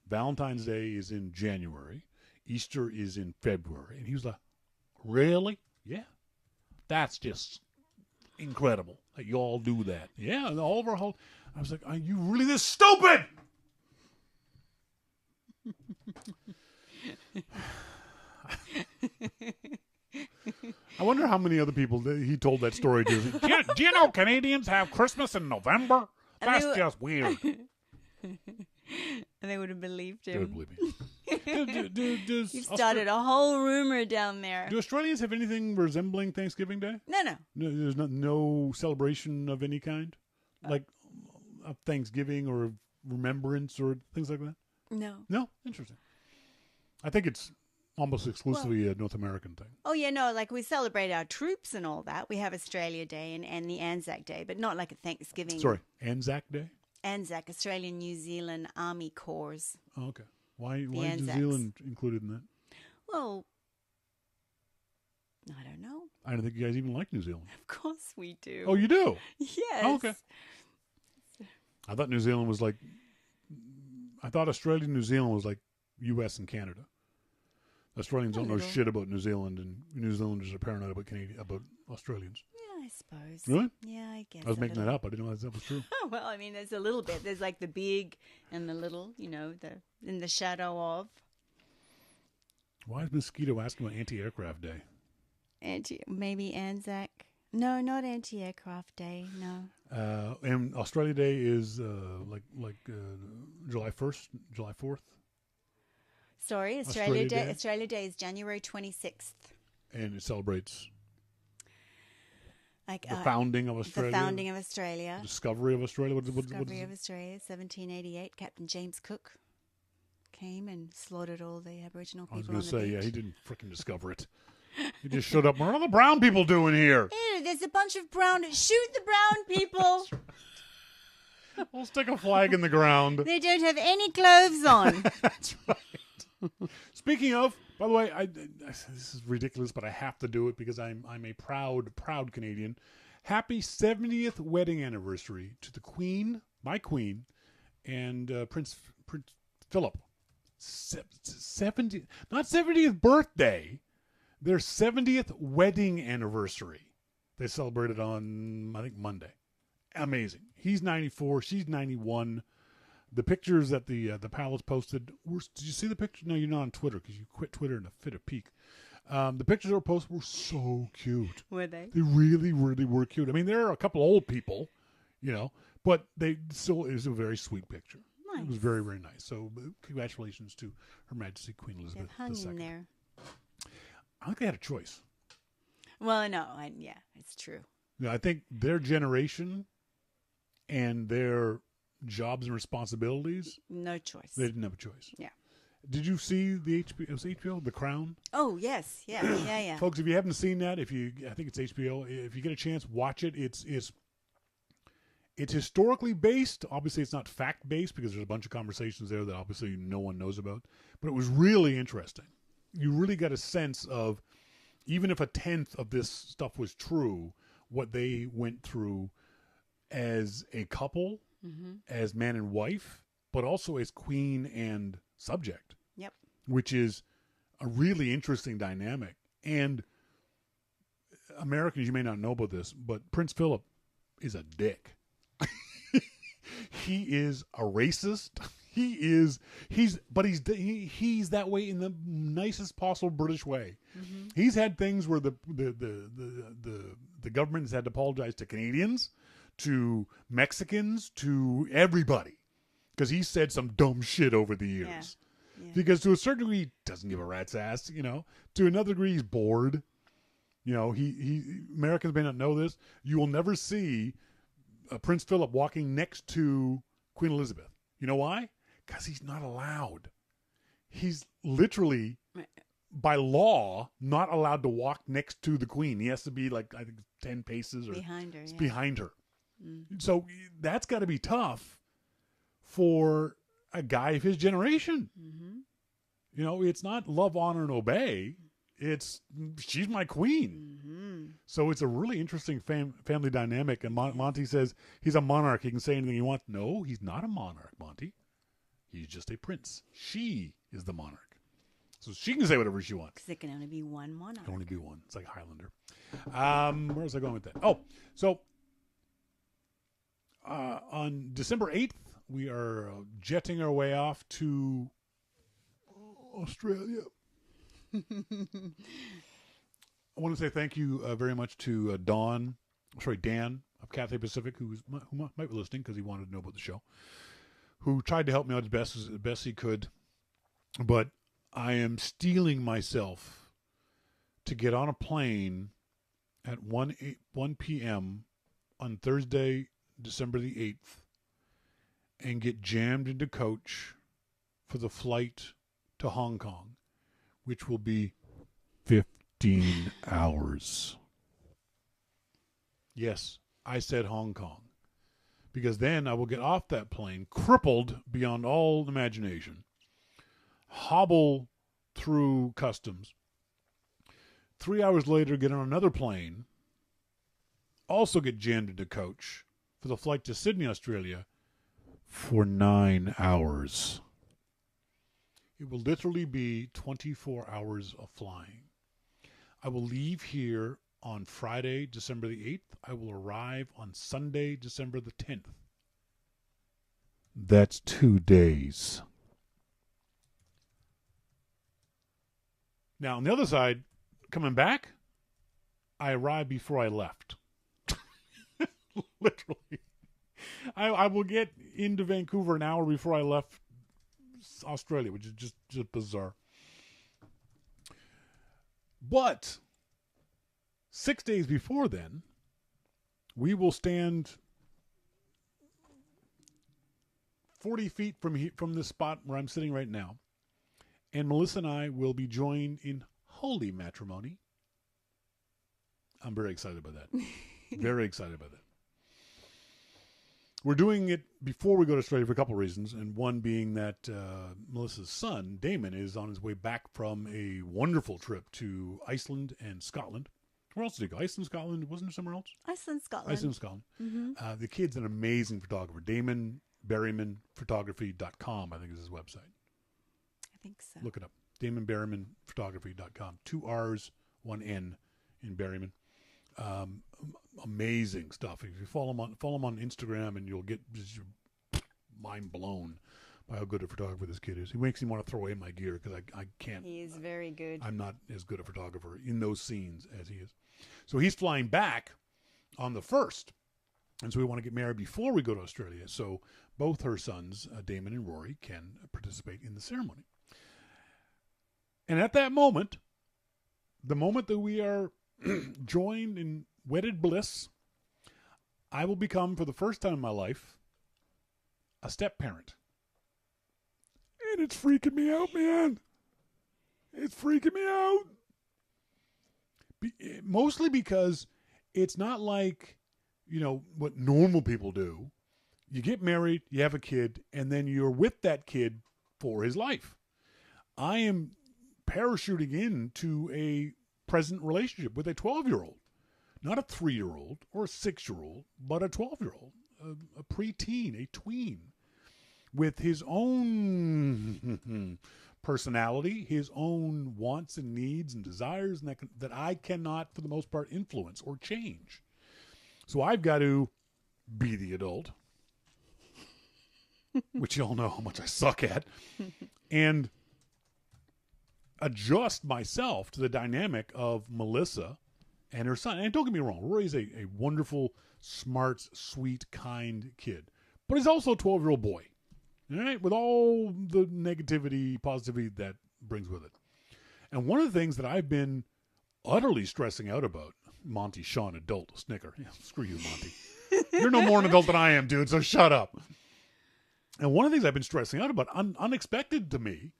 Valentine's Day is in January. Easter is in February. And he was like, "Really? Yeah. That's just incredible that you all do that." Yeah, and all of our whole. I was like, "Are you really this stupid?" I wonder how many other people he told that story to. Do you know Canadians have Christmas in November? That's just weird. And they would have believed They would him. believe me. You started a whole rumor down there. Do Australians have anything resembling Thanksgiving Day? No. There's no celebration of any kind, like of Thanksgiving or remembrance or things like that. No. No, interesting. I think it's almost exclusively a North American thing. Oh, yeah, no, like we celebrate our troops and all that. We have Australia Day and the Anzac Day, but not like a Thanksgiving. Sorry, Anzac Day? Anzac, Australian New Zealand Army Corps. Oh, okay. Why is New Anzacs. Zealand included in that? Well, I don't know. I don't think you guys even like New Zealand. Of course we do. Oh, you do? Yes. Oh, okay. I thought New Zealand was like, I thought Australia and New Zealand was like U.S. and Canada. Australians don't know little. shit about New Zealand, and New Zealanders are paranoid about Australians. Yeah, I suppose. Really? Yeah, I guess. I was a making little. that up. I didn't know that was true. Oh, well, I mean, there's a little bit. There's like the big and the little, the in the shadow of. Why is Mosquito asking about Anti-Aircraft Day? Maybe Anzac. No, not Anti-Aircraft Day. No. And Australia Day is July 1st, July 4th. Sorry, Australia Day? Australia Day is January 26th. And it celebrates Like the founding of Australia. The founding of Australia. Discovery of Australia. What Discovery is of Australia, 1788. Captain James Cook came and slaughtered all the Aboriginal I was people going on to the say, beach. yeah, he didn't freaking discover it. He just showed up. What are the brown people doing here? Ew, there's a bunch of brown. Shoot the brown people. We'll stick a flag in the ground. They don't have any clothes on. That's right. Speaking of, by the way, this is ridiculous, but I have to do it because I'm a proud Canadian. Happy 70th wedding anniversary to the Queen, my Queen, and Prince Philip. 70, not 70th birthday, their 70th wedding anniversary. They celebrated on, I think, Monday. Amazing. He's 94, she's 91. The pictures that the palace posted were. Did you see the picture? No, you're not on Twitter because you quit Twitter in a fit of pique. The pictures that were posted were so cute. Were they? They really, really were cute. I mean, there are a couple old people, but it was a very sweet picture. Nice. It was very, very nice. So, congratulations to Her Majesty Queen Elizabeth They've hung II. in there. I think they had a choice. Well, no, yeah, it's true. I think their generation and their jobs and responsibilities, No choice. they didn't have a choice. Yeah. Did you see the HBO? It was HBO, The Crown. Oh yes, yeah. Folks, if you haven't seen that, I think it's HBO. If you get a chance, watch it. It's historically based. Obviously, it's not fact based because there's a bunch of conversations there that obviously no one knows about. But it was really interesting. You really got a sense of, even if a tenth of this stuff was true, what they went through as a couple, as man and wife, but also as queen and subject. Yep. Which is a really interesting dynamic. And Americans, you may not know about this, but Prince Philip is a dick. He is a racist. He's that way in the nicest possible British way. Mm-hmm. He's had things where the government has had to apologize to Canadians, to Mexicans, to everybody, because he said some dumb shit over the years. Yeah. Because to a certain degree, he doesn't give a rat's ass. To another degree, he's bored. He Americans may not know this. You will never see Prince Philip walking next to Queen Elizabeth. You know why? Because he's not allowed. He's literally, by law, not allowed to walk next to the Queen. He has to be like, I think, 10 paces or behind her. Yeah. Behind her. Mm-hmm. So that's got to be tough for a guy of his generation. Mm-hmm. It's not love, honor, and obey. It's she's my queen. Mm-hmm. So it's a really interesting family dynamic. And Monty says he's a monarch. He can say anything he wants. No, he's not a monarch, Monty. He's just a prince. She is the monarch. So she can say whatever she wants. Because there can only be one monarch. There can only be one. It's like Highlander. Where was I going with that? Oh, so on December 8th, we are jetting our way off to Australia. I want to say thank you very much to Dan of Cathay Pacific, who might be listening because he wanted to know about the show, who tried to help me out as best he could. But I am steeling myself to get on a plane at 1 p.m. on Thursday, December the 8th, and get jammed into coach for the flight to Hong Kong, which will be 15 hours. Yes, I said Hong Kong. Because then I will get off that plane, crippled beyond all imagination, hobble through customs. 3 hours later, get on another plane, also get jammed into coach for the flight to Sydney, Australia, for 9 hours. It will literally be 24 hours of flying. I will leave here on Friday, December the 8th. I will arrive on Sunday, December the 10th. That's 2 days. Now, on the other side, coming back, I arrived before I left. Literally. I will get into Vancouver an hour before I left Australia, which is just bizarre. But 6 days before then, we will stand 40 feet from the spot where I'm sitting right now, and Melissa and I will be joined in holy matrimony. I'm very excited about that. Very excited about that. We're doing it before we go to Australia for a couple of reasons, and one being that Melissa's son, Damon, is on his way back from a wonderful trip to Iceland and Scotland. Where else did he go? Iceland, Scotland? Wasn't there somewhere else? Iceland, Scotland. Iceland, Scotland. Mm-hmm. The kid's an amazing photographer. Damon Berryman Photography.com, I think is his website. I think so. Look it up. Damon Berryman Photography.com. 2 R's, 1 N in Berryman. Amazing stuff. If you follow him on Instagram, and you'll get just mind blown by how good a photographer this kid is. He makes me want to throw away my gear because I can't. He is very good. I'm not as good a photographer in those scenes as he is. So he's flying back on the 1st. And so we want to get married before we go to Australia. So both her sons, Damon and Rory, can participate in the ceremony. And at that moment, the moment that we are joined in wedded bliss, I will become, for the first time in my life, a step-parent. And it's freaking me out, man. It's freaking me out. Mostly because it's not like, what normal people do. You get married, you have a kid, and then you're with that kid for his life. I am parachuting into a present relationship with a 12-year-old. Not a 3-year-old or a 6-year-old, but a 12-year-old, a preteen, a tween, with his own personality, his own wants and needs and desires, and that I cannot, for the most part, influence or change. So I've got to be the adult, which you all know how much I suck at, and adjust myself to the dynamic of Melissa and her son. And don't get me wrong, Rory's a wonderful, smart, sweet, kind kid. But he's also a 12-year-old boy, all right, with all the negativity, positivity that brings with it. And one of the things that I've been utterly stressing out about, Monty, Shawn, adult, snicker. Yeah, screw you, Monty. You're no more an adult than I am, dude, so shut up. And one of the things I've been stressing out about, unexpected to me,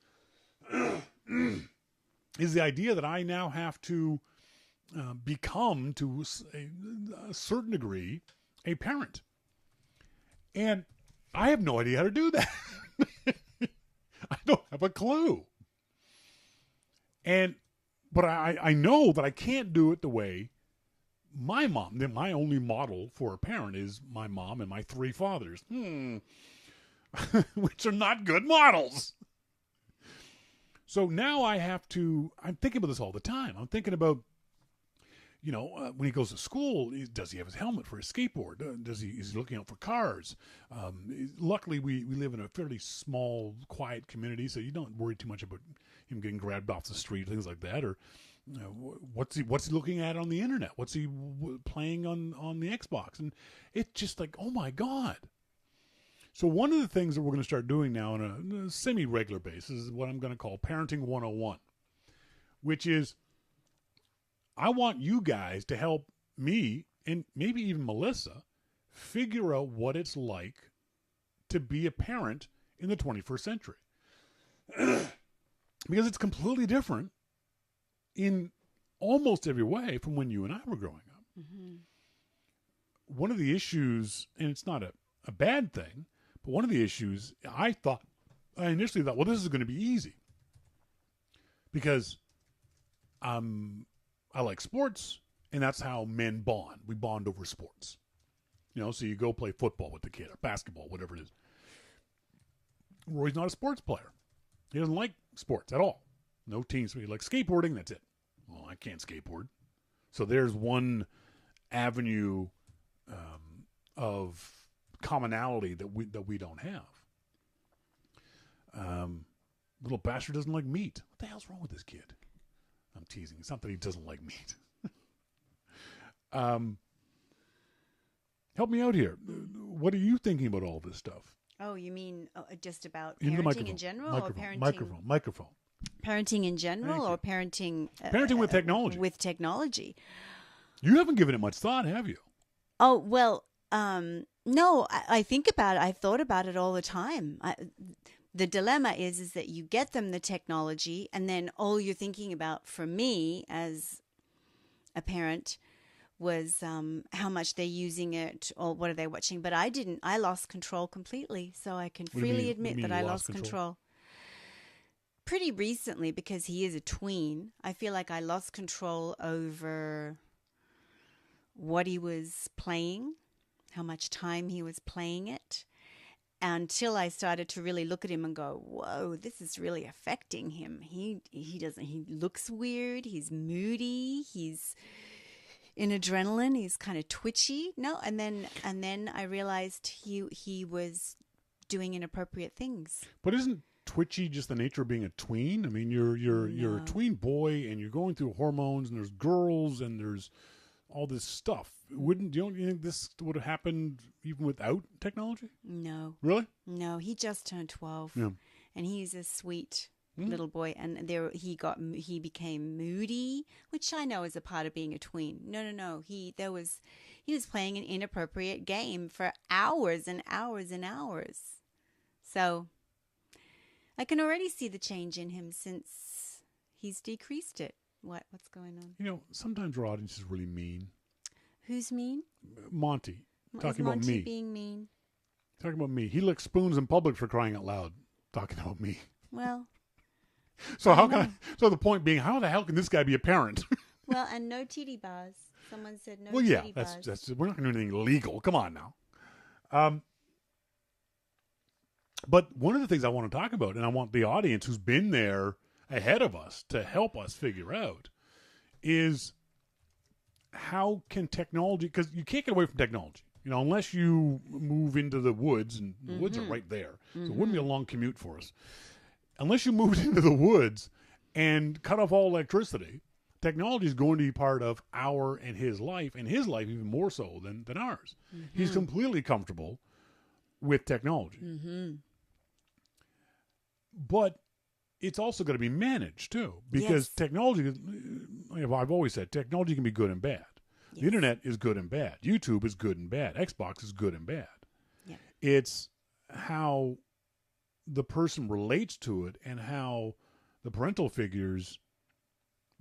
is the idea that I now have to become, to a certain degree, a parent. And I have no idea how to do that. I don't have a clue. But I know that I can't do it the way my mom, my only model for a parent is my mom and my 3 fathers. Which are not good models. So now I'm thinking about this all the time. I'm thinking about, when he goes to school, does he have his helmet for his skateboard? Is he looking out for cars? Luckily, we live in a fairly small, quiet community, so you don't worry too much about him getting grabbed off the street, things like that. Or what's he looking at on the internet? What's he playing on the Xbox? And it's just like, oh my God. So one of the things that we're going to start doing now on a semi-regular basis is what I'm going to call Parenting 101, which is I want you guys to help me and maybe even Melissa figure out what it's like to be a parent in the 21st century. Because it's completely different in almost every way from when you and I were growing up. Mm-hmm. One of the issues, and it's not a bad thing, but one of the issues I initially thought, well, this is going to be easy. Because I like sports, and that's how men bond. We bond over sports. So you go play football with the kid, or basketball, whatever it is. Roy's not a sports player. He doesn't like sports at all. No team sport. He likes skateboarding. That's it. Well, I can't skateboard. So there's one avenue of commonality that we don't have. Little bastard doesn't like meat. What the hell's wrong with this kid? I'm teasing. It's not that he doesn't like meat. Help me out here. What are you thinking about all this stuff? Oh, you mean just about In the parenting in general, or parenting? Microphone. Parenting in general, or parenting? Parenting with technology. With technology. You haven't given it much thought, have you? Oh well, no. I think about it. I've thought about it all the time. The dilemma is that you get them the technology, and then all you're thinking about, for me as a parent, was how much they're using it or what are they watching. But I didn't. I lost control completely. So I can freely admit that I lost control. Pretty recently, because he is a tween, I feel like I lost control over what he was playing, how much time he was playing it, until I started to really look at him and go, whoa, this is really affecting him. He looks weird. He's moody. He's in adrenaline. He's kind of twitchy. No, and then I realized he was doing inappropriate things. But isn't twitchy just the nature of being a tween? I mean, you're a tween boy, and you're going through hormones, and there's girls, and there's all this stuff. Don't you think this would have happened even without technology? No. Really? No, he just turned 12, yeah. And he's a sweet little boy, and he became moody, which I know is a part of being a tween. No. He was playing an inappropriate game for hours and hours and hours. So I can already see the change in him since he's decreased it. What's going on? Sometimes our audience is really mean. Who's mean? Monty. Talking about me. Being mean. Talking about me. He licks spoons in public, for crying out loud. Talking about me. Well. So so the point being, how the hell can this guy be a parent? Well, and no titty bars. Someone said no. Well, yeah, titty bars. that's we're not going to do anything illegal. Come on now. But one of the things I want to talk about, and I want the audience who's been there ahead of us to help us figure out, is how can technology, because you can't get away from technology, unless you move into the woods, and the woods are right there. So it wouldn't be a long commute for us. Unless you moved into the woods and cut off all electricity, technology is going to be part of our and his life even more so than ours. He's completely comfortable with technology. But it's also going to be managed, too, because technology, I've always said, technology can be good and bad. Yes. The internet is good and bad. YouTube is good and bad. Xbox is good and bad. Yeah. It's how the person relates to it and how the parental figures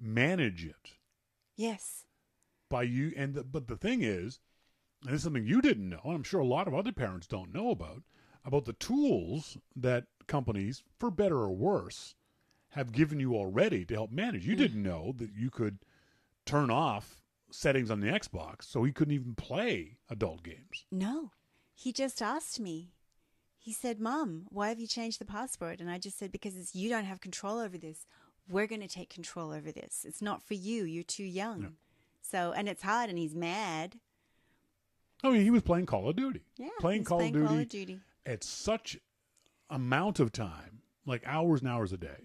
manage it. Yes. But the thing is, and this is something you didn't know, and I'm sure a lot of other parents don't know about the tools that companies, for better or worse, have given you already to help manage. You didn't know that you could turn off settings on the Xbox so he couldn't even play adult games. No. He just asked me. He said, Mom, why have you changed the password? And I just said, because you don't have control over this. We're going to take control over this. It's not for you. You're too young. Yeah. So, and it's hard, and he's mad. Oh, he was playing Call of Duty. Yeah, playing Call of Duty at such amount of time, like hours and hours a day.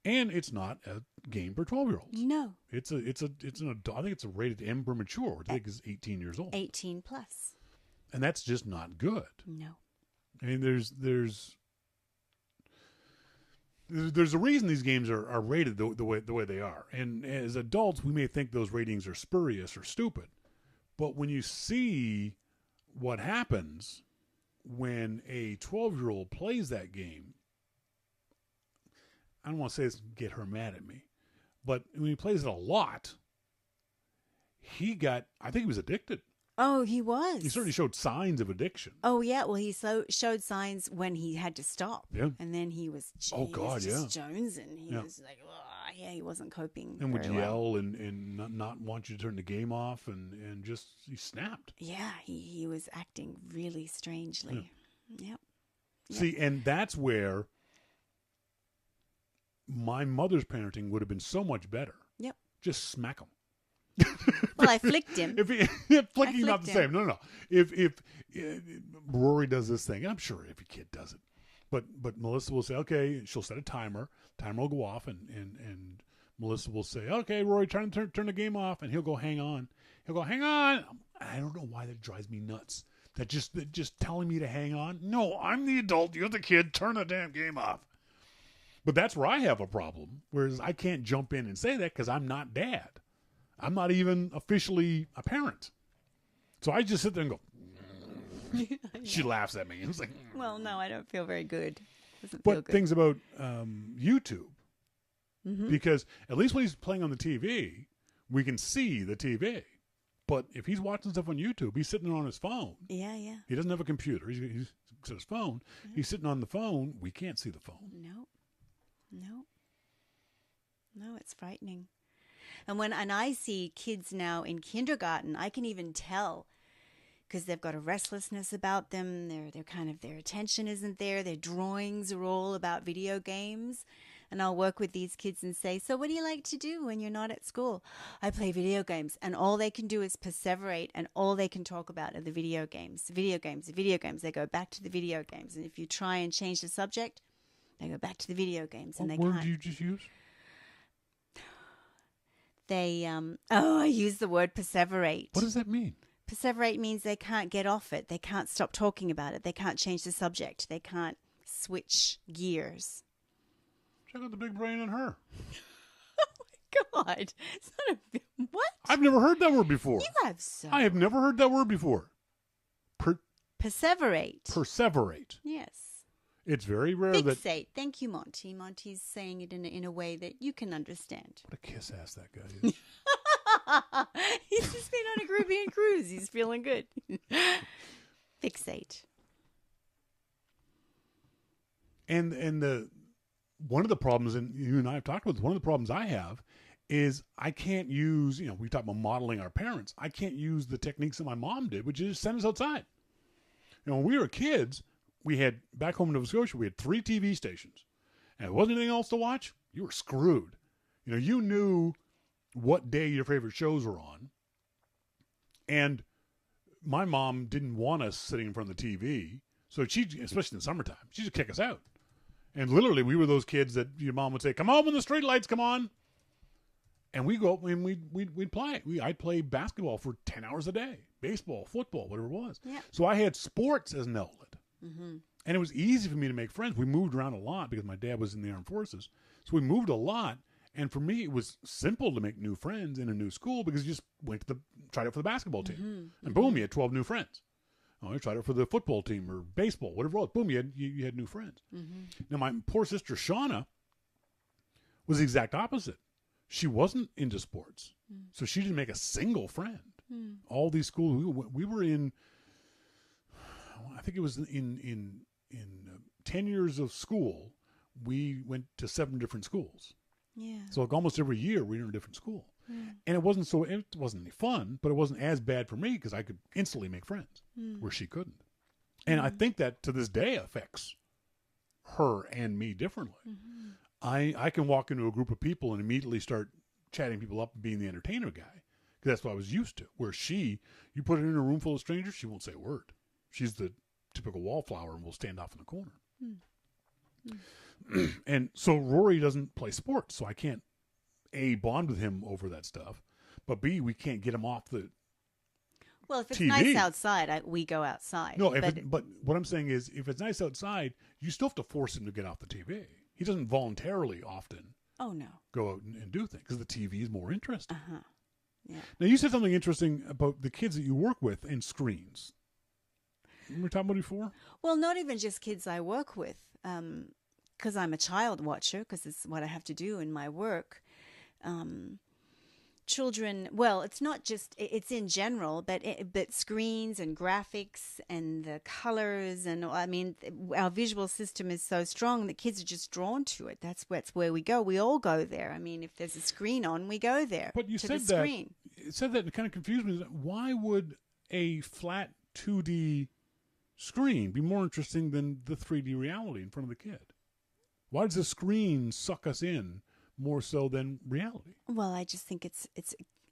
And it's not a game for 12-year-olds. No. It's an adult. I think it's a rated M for mature, which I think is 18 years old. 18 plus. And that's just not good. No. I mean, there's a reason these games are rated the way they are. And as adults, we may think those ratings are spurious or stupid. But when you see what happens when a 12-year-old plays that game, I don't want to say this and get her mad at me, but when he plays it a lot, I think he was addicted. Oh, he was. He certainly showed signs of addiction. Oh, yeah. Well, he showed signs when he had to stop. Yeah. And then he was jonesing. He was like, he wasn't coping and would very yell well. and not want you to turn the game off and just, he snapped. Yeah, he was acting really strangely. Yep. See, and that's where my mother's parenting would have been so much better. Yep. Just smack him. Well, I flicked him. Flicking not the him. same. No. If Rory does this thing, and I'm sure every kid does it, but Melissa will say, okay, she'll set a timer. Timer will go off, and Melissa will say, okay, Rory, turn the game off, and he'll go, hang on. He'll go, hang on. I don't know why that drives me nuts. That just telling me to hang on. No, I'm the adult. You're the kid. Turn the damn game off. But that's where I have a problem. Whereas I can't jump in and say that because I'm not dad. I'm not even officially a parent. So I just sit there and go. She laughs at me. It's like, well, no, I don't feel very good. Doesn't but feel good. things about YouTube, because at least when he's playing on the TV, we can see the TV. But if he's watching stuff on YouTube, he's sitting there on his phone. Yeah. He doesn't have a computer. He's on his phone. He's sitting on the phone. We can't see the phone. No, it's frightening. And I see kids now in kindergarten, I can even tell because they've got a restlessness about them. Their attention isn't there. Their drawings are all about video games. And I'll work with these kids and say, so what do you like to do when you're not at school? I play video games. And all they can do is perseverate, and all they can talk about are the video games. Video games. They go back to the video games. And if you try and change the subject, they go back to the video games. And What they word can't. do you just use? I use the word perseverate. What does that mean? Perseverate means they can't get off it. They can't stop talking about it. They can't change the subject. They can't switch gears. Check out the big brain in her. Oh, my God. It's not what? I've never heard that word before. You have so. I have never heard that word before. Perseverate. Perseverate. Yes. It's very rare Fixate. Thank you, Monty. Monty's saying it in a way that you can understand. What a kiss ass that guy is. He's just been on a Caribbean cruise. He's feeling good. Fixate. And one of the problems, and you and I have talked about this, one of the problems I have is I can't use, we talk about modeling our parents. I can't use the techniques that my mom did, which is send us outside. When we were kids, we had, back home in Nova Scotia, we had 3 TV stations. And if there wasn't anything else to watch, you were screwed. You knew what day your favorite shows were on. And my mom didn't want us sitting in front of the TV. So she, especially in the summertime, she'd just kick us out. And literally, we were those kids that your mom would say, come home when the street lights come on. And we go up and we'd play. I'd play basketball for 10 hours a day. Baseball, football, whatever it was. Yeah. So I had sports as an outlet. Mm-hmm. And it was easy for me to make friends. We moved around a lot because my dad was in the armed forces. So we moved a lot. And for me, it was simple to make new friends in a new school because you just tried out for the basketball team. Mm-hmm. And boom, you had 12 new friends. You tried out for the football team or baseball, whatever it was. Boom, you had new friends. Mm-hmm. Now, my poor sister, Shauna, was the exact opposite. She wasn't into sports. So she didn't make a single friend. All these schools, we were in, I think it was in 10 years of school, we went to 7 different schools. Yeah. So like almost every year we were in a different school. And it wasn't any fun, but it wasn't as bad for me because I could instantly make friends where she couldn't. And I think that to this day affects her and me differently. I can walk into a group of people and immediately start chatting people up and being the entertainer guy because that's what I was used to. Where you put her in a room full of strangers, she won't say a word. She's the typical wallflower and will stand off in the corner. And so Rory doesn't play sports, so I can't A, bond with him over that stuff, but B, we can't get him off the Well, if it's TV. nice outside, we go outside. No, but what I'm saying is if it's nice outside, you still have to force him to get off the TV. He doesn't voluntarily often go out and do things because the TV is more interesting. Yeah. Now, you said something interesting about the kids that you work with and screens. Remember talking about before? Well, not even just kids I work with, because I'm a child watcher, because it's what I have to do in my work. Children, well, it's not just, it's in general, but screens and graphics and the colors and, I mean, our visual system is so strong that kids are just drawn to it. That's where we go. We all go there. I mean, if there's a screen on, we go there. But you to said the that. Screen. It said that and it kind of confused me. Why would a flat 2D screen be more interesting than the 3D reality in front of the kid? Why does the screen suck us in more so than reality? Well, I just think it's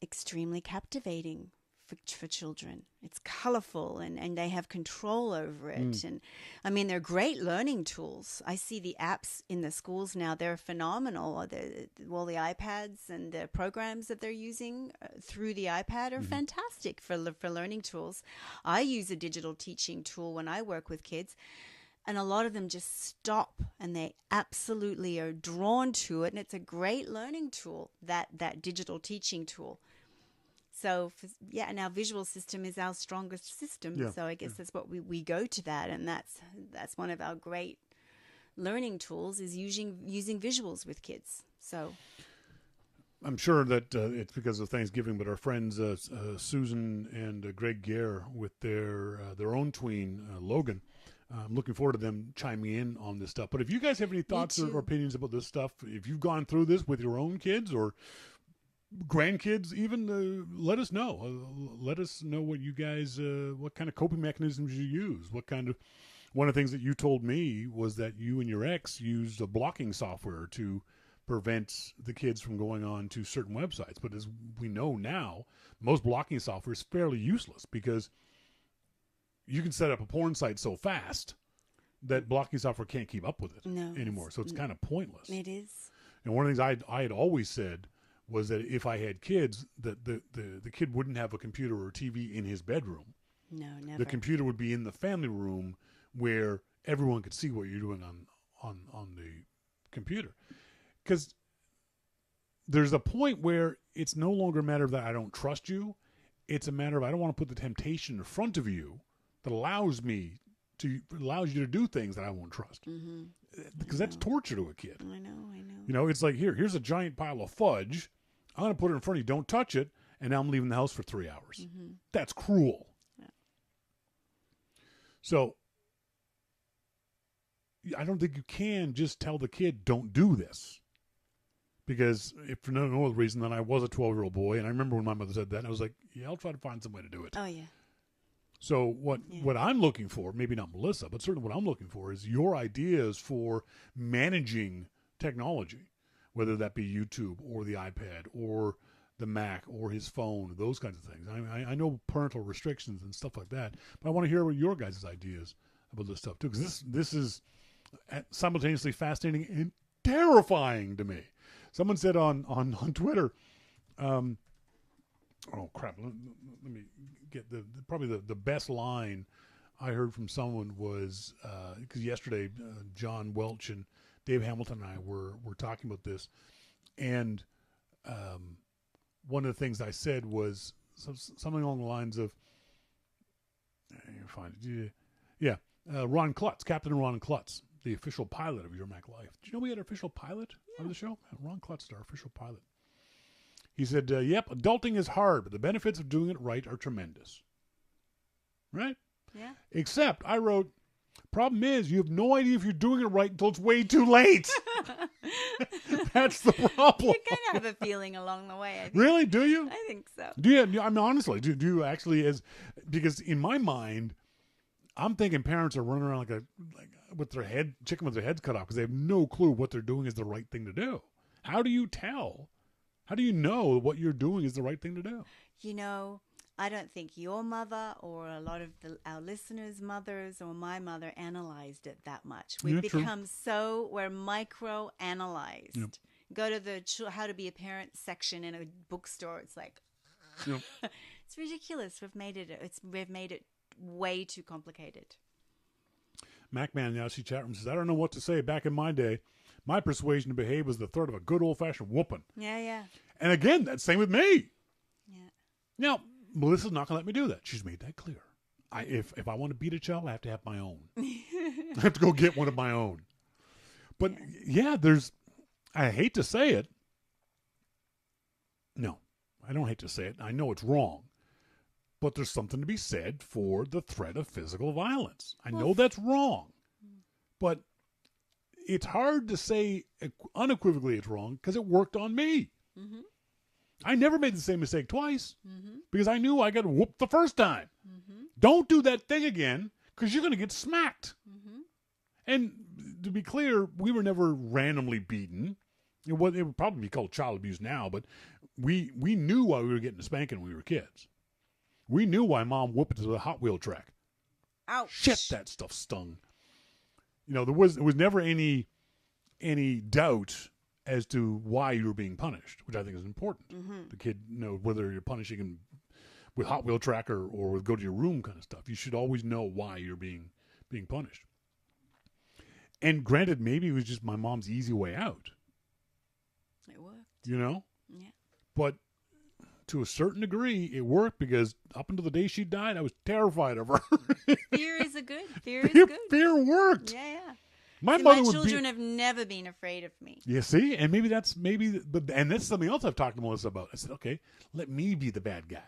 extremely captivating for children. It's colorful and they have control over it. And I mean, they're great learning tools. I see the apps in the schools now. They're phenomenal. All the iPads and the programs that they're using through the iPad are fantastic for learning tools. I use a digital teaching tool when I work with kids. And a lot of them just stop and they absolutely are drawn to it. And it's a great learning tool, that digital teaching tool. So, and our visual system is our strongest system. Yeah. So I guess that's what we go to that. And that's one of our great learning tools is using visuals with kids. So I'm sure that it's because of Thanksgiving, but our friends Susan and Greg Gare with their own tween, Logan, I'm looking forward to them chiming in on this stuff. But if you guys have any thoughts or opinions about this stuff, if you've gone through this with your own kids or grandkids, even let us know. Let us know what you guys, what kind of coping mechanisms you use. One of the things that you told me was that you and your ex used a blocking software to prevent the kids from going on to certain websites. But as we know now, most blocking software is fairly useless because you can set up a porn site so fast that blocking software can't keep up with it anymore. So it's kind of pointless. It is. And one of the things I had always said was that if I had kids, that the kid wouldn't have a computer or TV in his bedroom. No, never. The computer would be in the family room where everyone could see what you're doing on the computer. Because there's a point where it's no longer a matter that I don't trust you. It's a matter of I don't want to put the temptation in front of you that allows you to do things that I won't trust. Mm-hmm. Because that's torture to a kid. I know. You know, it's like, here's a giant pile of fudge. I'm going to put it in front of you. Don't touch it. And now I'm leaving the house for 3 hours. Mm-hmm. That's cruel. Yeah. So I don't think you can just tell the kid, don't do this. Because if for no other reason than I was a 12-year-old boy, and I remember when my mother said that, and I was like, yeah, I'll try to find some way to do it. Oh, yeah. So what I'm looking for, maybe not Melissa, but certainly what I'm looking for is your ideas for managing technology, whether that be YouTube or the iPad or the Mac or his phone, those kinds of things. I know parental restrictions and stuff like that, but I want to hear what your guys' ideas about this stuff too, because this is simultaneously fascinating and terrifying to me. Someone said on Twitter, oh crap! Let me get probably the best line I heard from someone was because yesterday John Welch and Dave Hamilton and I were talking about this, and one of the things I said was something along the lines of, Ron Klutz, Captain Ron Klutz, the official pilot of Your Mac Life. Did you know we had an official pilot of the show? Ron Klutz, our official pilot. He said, yep, adulting is hard, but the benefits of doing it right are tremendous. Right? Yeah. Except, I wrote, problem is you have no idea if you're doing it right until it's way too late. That's the problem. You kind of have a feeling along the way, I think. Really? Do you? I think so. Do you? I mean, honestly, do you actually, because in my mind, I'm thinking parents are running around like with their chicken with their heads cut off because they have no clue what they're doing is the right thing to do. How do you tell? How do you know what you're doing is the right thing to do? You know, I don't think your mother or a lot of our listeners' mothers or my mother analyzed it that much. We've become we're micro-analyzed. Yep. Go to the How to Be a Parent section in a bookstore. It's like, yep. It's ridiculous. We've made it way too complicated. MacMan in the Aussie chat room says, I don't know what to say. Back in my day, my persuasion to behave was the threat of a good old-fashioned whooping. Yeah. And again, that's the same with me. Yeah. Now, Melissa's not going to let me do that. She's made that clear. If I want to beat a child, I have to have my own. I have to go get one of my own. But, I hate to say it. No, I don't hate to say it. I know it's wrong. But there's something to be said for the threat of physical violence. I know that's wrong. But it's hard to say unequivocally it's wrong because it worked on me. Mm-hmm. I never made the same mistake twice because I knew I got whooped the first time. Mm-hmm. Don't do that thing again because you're going to get smacked. Mm-hmm. And to be clear, we were never randomly beaten. It would probably be called child abuse now, but we knew why we were getting a spanking when we were kids. We knew why Mom whooped us to the Hot Wheel track. Ouch. Shit, that stuff stung. There was never any doubt as to why you were being punished, which I think is important. Mm-hmm. The kid whether you're punishing him with Hot Wheel tracker or with go to your room kind of stuff. You should always know why you're being punished. And granted, maybe it was just my mom's easy way out. It worked. Yeah. But to a certain degree, it worked because up until the day she died, I was terrified of her. Fear is good. Fear is good. Fear worked. Yeah. My See, mother my would children have never been afraid of me. Yeah, see? And maybe and that's something else I've talked to Melissa about. I said, okay, let me be the bad guy.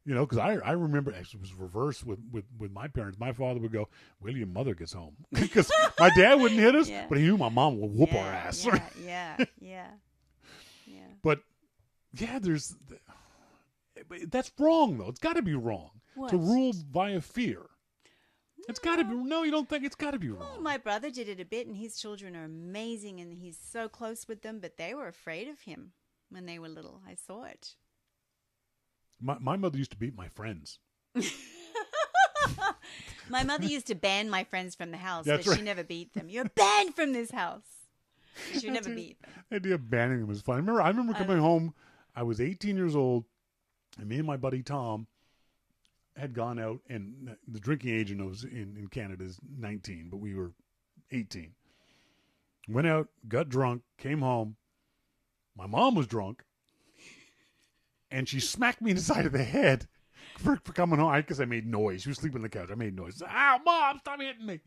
Because I remember, actually, it was reversed with my parents. My father would go, "Wait till your mother gets home," because my dad wouldn't hit us, but he knew my mom would whoop our ass. Yeah. But yeah, that's wrong though. It's got to be wrong to rule via fear. It's got to be. No, you don't think it's got to be wrong? Well, my brother did it a bit, and his children are amazing, and he's so close with them. But they were afraid of him when they were little. I saw it. My mother used to beat my friends. My mother used to ban my friends from the house, That's but right. she never beat them. You're banned from this house. She would never beat them. The idea of banning them was fun. I remember coming home. I was 18 years old, and me and my buddy Tom had gone out, and the drinking age in Canada is 19, but we were 18. Went out, got drunk, came home. My mom was drunk, and she smacked me in the side of the head for coming home because I made noise. She was sleeping on the couch. I made noise. Ow, Mom, stop hitting me.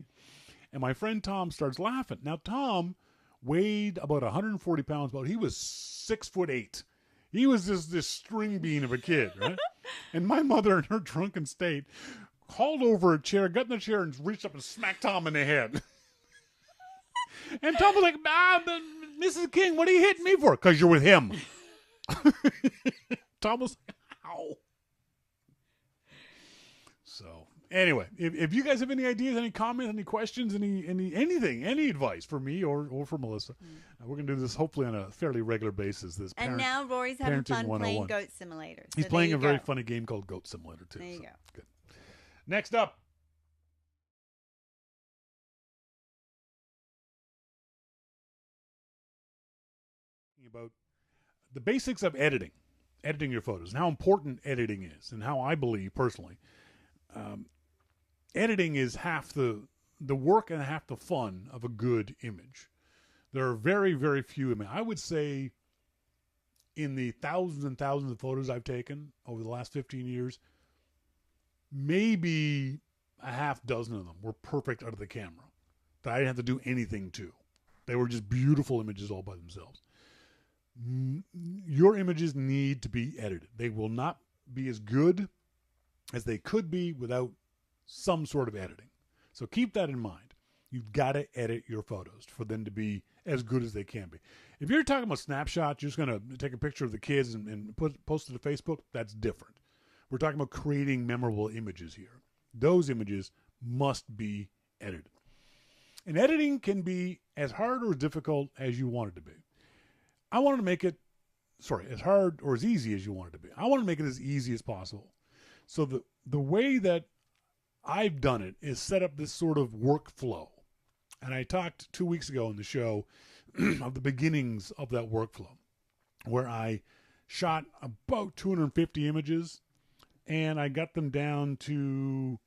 And my friend Tom starts laughing. Now, Tom weighed about 140 pounds, but he was 6'8". He was just this string bean of a kid, right? And my mother, in her drunken state, hauled over a chair, got in the chair, and reached up and smacked Tom in the head. And Tom was like, but Mrs. King, what are you hitting me for? Because you're with him. Tom was like, ow. So, anyway, if you guys have any ideas, any comments, any questions, anything, any advice for me or for Melissa, we're going to do this hopefully on a fairly regular basis. And now Rory's having fun playing 101. Goat Simulator. So He's playing a very funny game called Goat Simulator, too. There you go. Good. Next up. About the basics of editing your photos, and how important editing is, and how I believe personally, editing is half the work and half the fun of a good image. There are very, very few. I would say in the thousands and thousands of photos I've taken over the last 15 years, maybe a half dozen of them were perfect out of the camera that I didn't have to do anything to. They were just beautiful images all by themselves. Your images need to be edited. They will not be as good as they could be without some sort of editing. So keep that in mind. You've got to edit your photos for them to be as good as they can be. If you're talking about snapshots, you're just going to take a picture of the kids and post it to Facebook, that's different. We're talking about creating memorable images here. Those images must be edited. And editing can be as hard or as difficult as you want it to be. I wanted to make it, as hard or as easy as you want it to be. I want to make it as easy as possible. So the way that I've done it is set up this sort of workflow. And I talked 2 weeks ago in the show of the beginnings of that workflow, where I shot about 250 images and I got them down to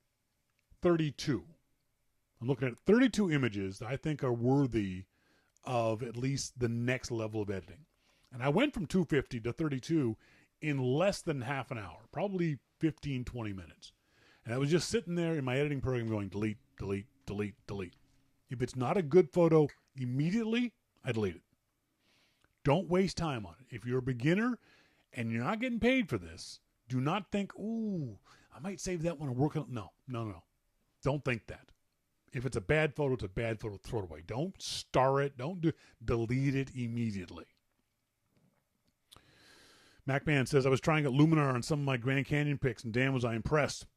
32. I'm looking at 32 images that I think are worthy of at least the next level of editing. And I went from 250 to 32 in less than half an hour, probably 15, 20 minutes. And I was just sitting there in my editing program going, delete, delete, delete, delete. If it's not a good photo immediately, I delete it. Don't waste time on it. If you're a beginner and you're not getting paid for this, do not think, ooh, I might save that one and work on it. No. Don't think that. If it's a bad photo, it's a bad photo. Throw it away. Don't star it. Delete it immediately. MacMan says, I was trying at Luminar on some of my Grand Canyon pics, and damn was I impressed.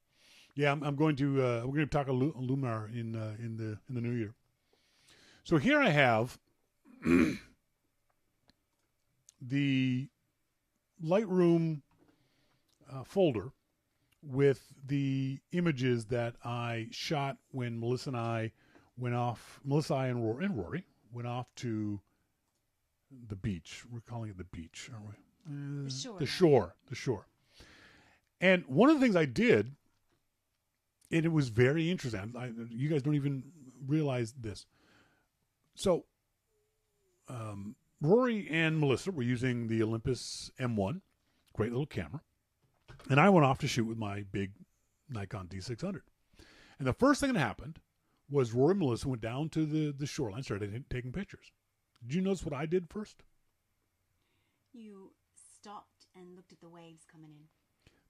Yeah, I'm going to we're going to talk a Luminar in the new year. So here I have the Lightroom folder with the images that I shot when Melissa and Rory went off to the beach. We're calling it the beach, aren't we? The shore. And one of the things I did, and it was very interesting. You guys don't even realize this. So, Rory and Melissa were using the Olympus M1, great little camera. And I went off to shoot with my big Nikon D600. And the first thing that happened was Rory and Melissa went down to the shoreline, started taking pictures. Did you notice what I did first? You stopped and looked at the waves coming in.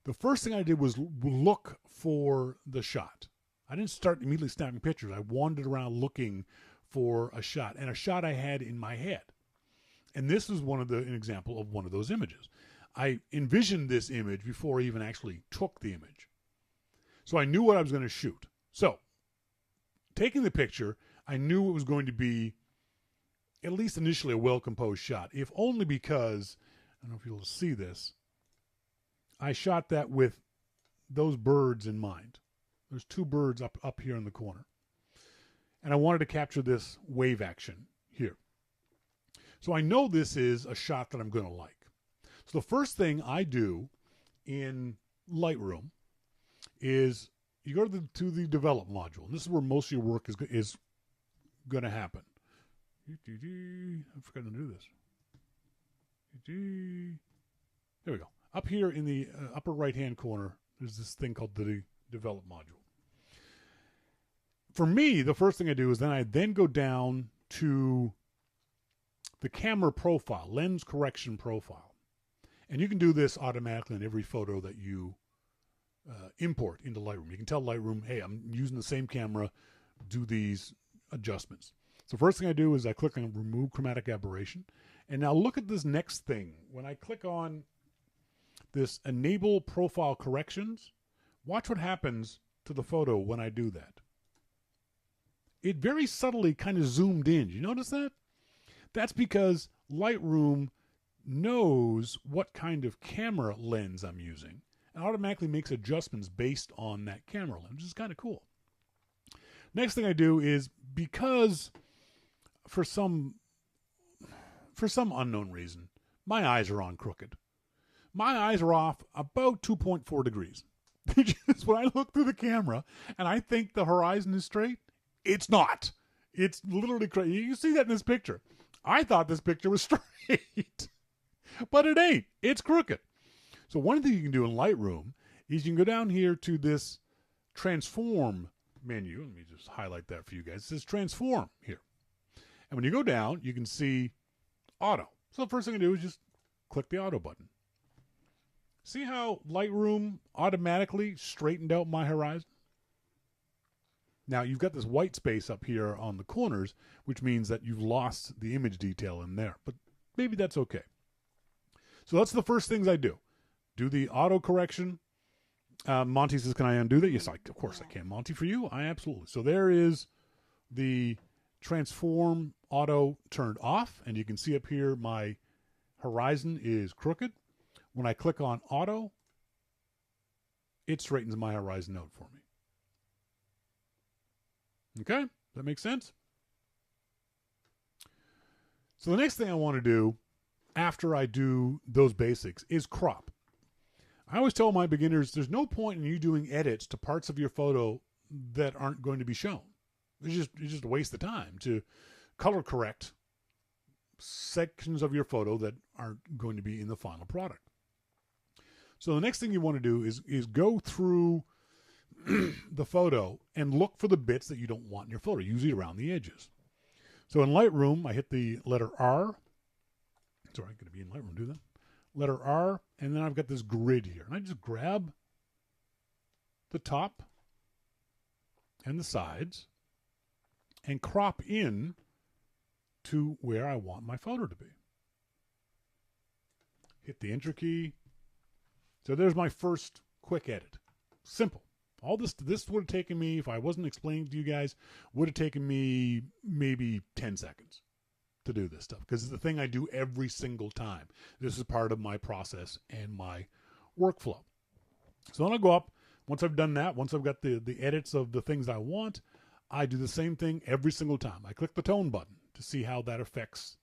The first thing I did was look for the shot. I didn't start immediately snapping pictures. I wandered around looking for a shot, and a shot I had in my head. And this is an example of one of those images. I envisioned this image before I even actually took the image. So I knew what I was going to shoot. So, taking the picture, I knew it was going to be, at least initially, a well-composed shot, if only because, I don't know if you'll see this, I shot that with those birds in mind. There's two birds up here in the corner. And I wanted to capture this wave action here. So I know this is a shot that I'm going to like. So the first thing I do in Lightroom is you go to the develop module. And this is where most of your work is going to happen. I forgot to do this. There we go. Up here in the upper right-hand corner, there's this thing called the develop module. For me, the first thing I do is I go down to the camera profile, lens correction profile. And you can do this automatically in every photo that you import into Lightroom. You can tell Lightroom, hey, I'm using the same camera, do these adjustments. So first thing I do is I click on remove chromatic aberration. And now look at this next thing. When I click on this enable profile corrections, watch what happens to the photo when I do that. It very subtly kind of zoomed in. You notice that? That's because Lightroom knows what kind of camera lens I'm using and automatically makes adjustments based on that camera lens, which is kind of cool. Next thing I do is, because for some unknown reason, my eyes are on crooked. My eyes are off about 2.4 degrees. Just when I look through the camera and I think the horizon is straight, it's not. It's literally crazy. You can see that in this picture. I thought this picture was straight, but it ain't. It's crooked. So one thing you can do in Lightroom is you can go down here to this transform menu. Let me just highlight that for you guys. It says transform here. And when you go down, you can see auto. So the first thing I do is just click the auto button. See how Lightroom automatically straightened out my horizon? Now, you've got this white space up here on the corners, which means that you've lost the image detail in there. But maybe that's okay. So that's the first things I do. Do the auto correction. Monty says, can I undo that? Yes, of course I can. Monty, for you? I absolutely. So there is the transform auto turned off. And you can see up here my horizon is crooked. When I click on auto, it straightens my horizon out for me. Okay? Does that make sense? So the next thing I want to do after I do those basics is crop. I always tell my beginners there's no point in you doing edits to parts of your photo that aren't going to be shown. It's just a waste of time to color correct sections of your photo that aren't going to be in the final product. So the next thing you want to do is go through the photo and look for the bits that you don't want in your photo, usually around the edges. So in Lightroom, I hit the letter R. Sorry, I'm going to be in Lightroom, do that. Letter R, and then I've got this grid here. And I just grab the top and the sides and crop in to where I want my photo to be. Hit the Enter key. So there's my first quick edit. Simple. All this would have taken me, if I wasn't explaining to you guys, would have taken me maybe 10 seconds to do this stuff, because it's the thing I do every single time. This is part of my process and my workflow. So then I go up. Once I've done that, once I've got the edits of the things I want, I do the same thing every single time. I click the tone button to see how that affects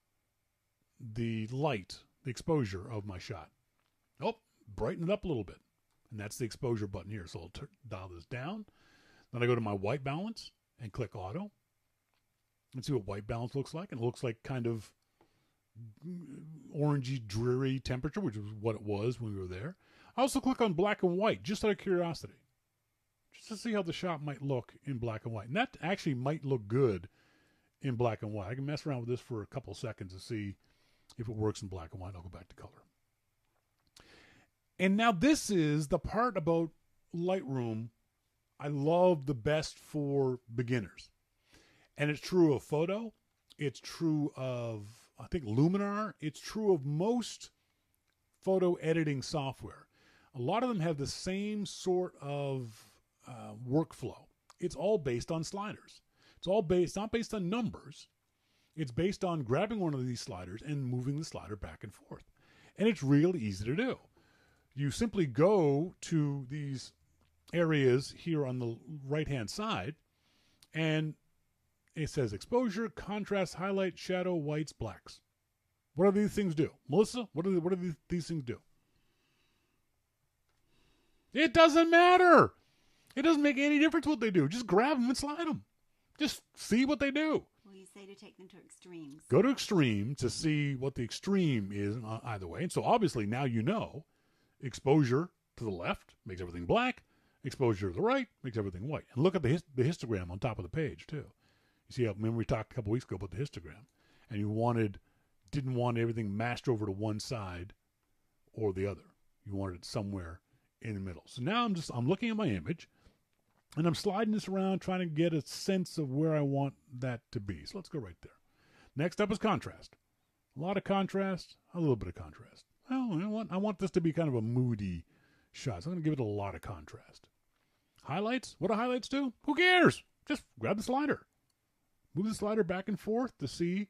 the light, the exposure of my shot. Oh, brighten it up a little bit. And that's the exposure button here. So I'll dial this down. Then I go to my white balance and click auto. And see what white balance looks like. And it looks like kind of orangey, dreary temperature, which is what it was when we were there. I also click on black and white, just out of curiosity. Just to see how the shot might look in black and white. And that actually might look good in black and white. I can mess around with this for a couple seconds to see if it works in black and white. I'll go back to color. And now this is the part about Lightroom I love the best for beginners. And it's true of photo. It's true of, I think, Luminar. It's true of most photo editing software. A lot of them have the same sort of workflow. It's all based on sliders. It's all based, not based on numbers. It's based on grabbing one of these sliders and moving the slider back and forth. And it's really easy to do. You simply go to these areas here on the right-hand side, and it says exposure, contrast, highlight, shadow, whites, blacks. What do these things do? Melissa, what do these things do? It doesn't matter. It doesn't make any difference what they do. Just grab them and slide them. Just see what they do. Well, you say to take them to extremes. Go to extreme to see what the extreme is either way. And so obviously now you know exposure to the left makes everything black. Exposure to the right makes everything white. And look at the histogram on top of the page too. You see how, remember we talked a couple weeks ago about the histogram, and you didn't want everything mashed over to one side or the other. You wanted it somewhere in the middle. So now I'm looking at my image, and I'm sliding this around trying to get a sense of where I want that to be. So let's go right there. Next up is contrast. A lot of contrast, a little bit of contrast. Well, you know what? I want this to be kind of a moody shot, so I'm going to give it a lot of contrast. Highlights? What do highlights do? Who cares? Just grab the slider. Move the slider back and forth to see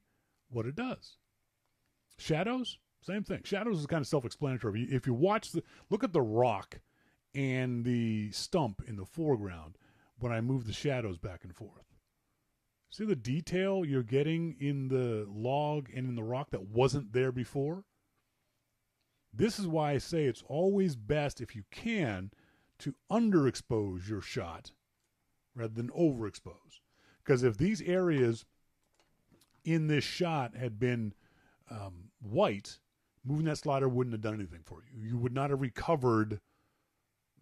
what it does. Shadows? Same thing. Shadows is kind of self-explanatory. If you look at the rock and the stump in the foreground when I move the shadows back and forth. See the detail you're getting in the log and in the rock that wasn't there before? This is why I say it's always best, if you can, to underexpose your shot rather than overexpose. Because if these areas in this shot had been white, moving that slider wouldn't have done anything for you. You would not have recovered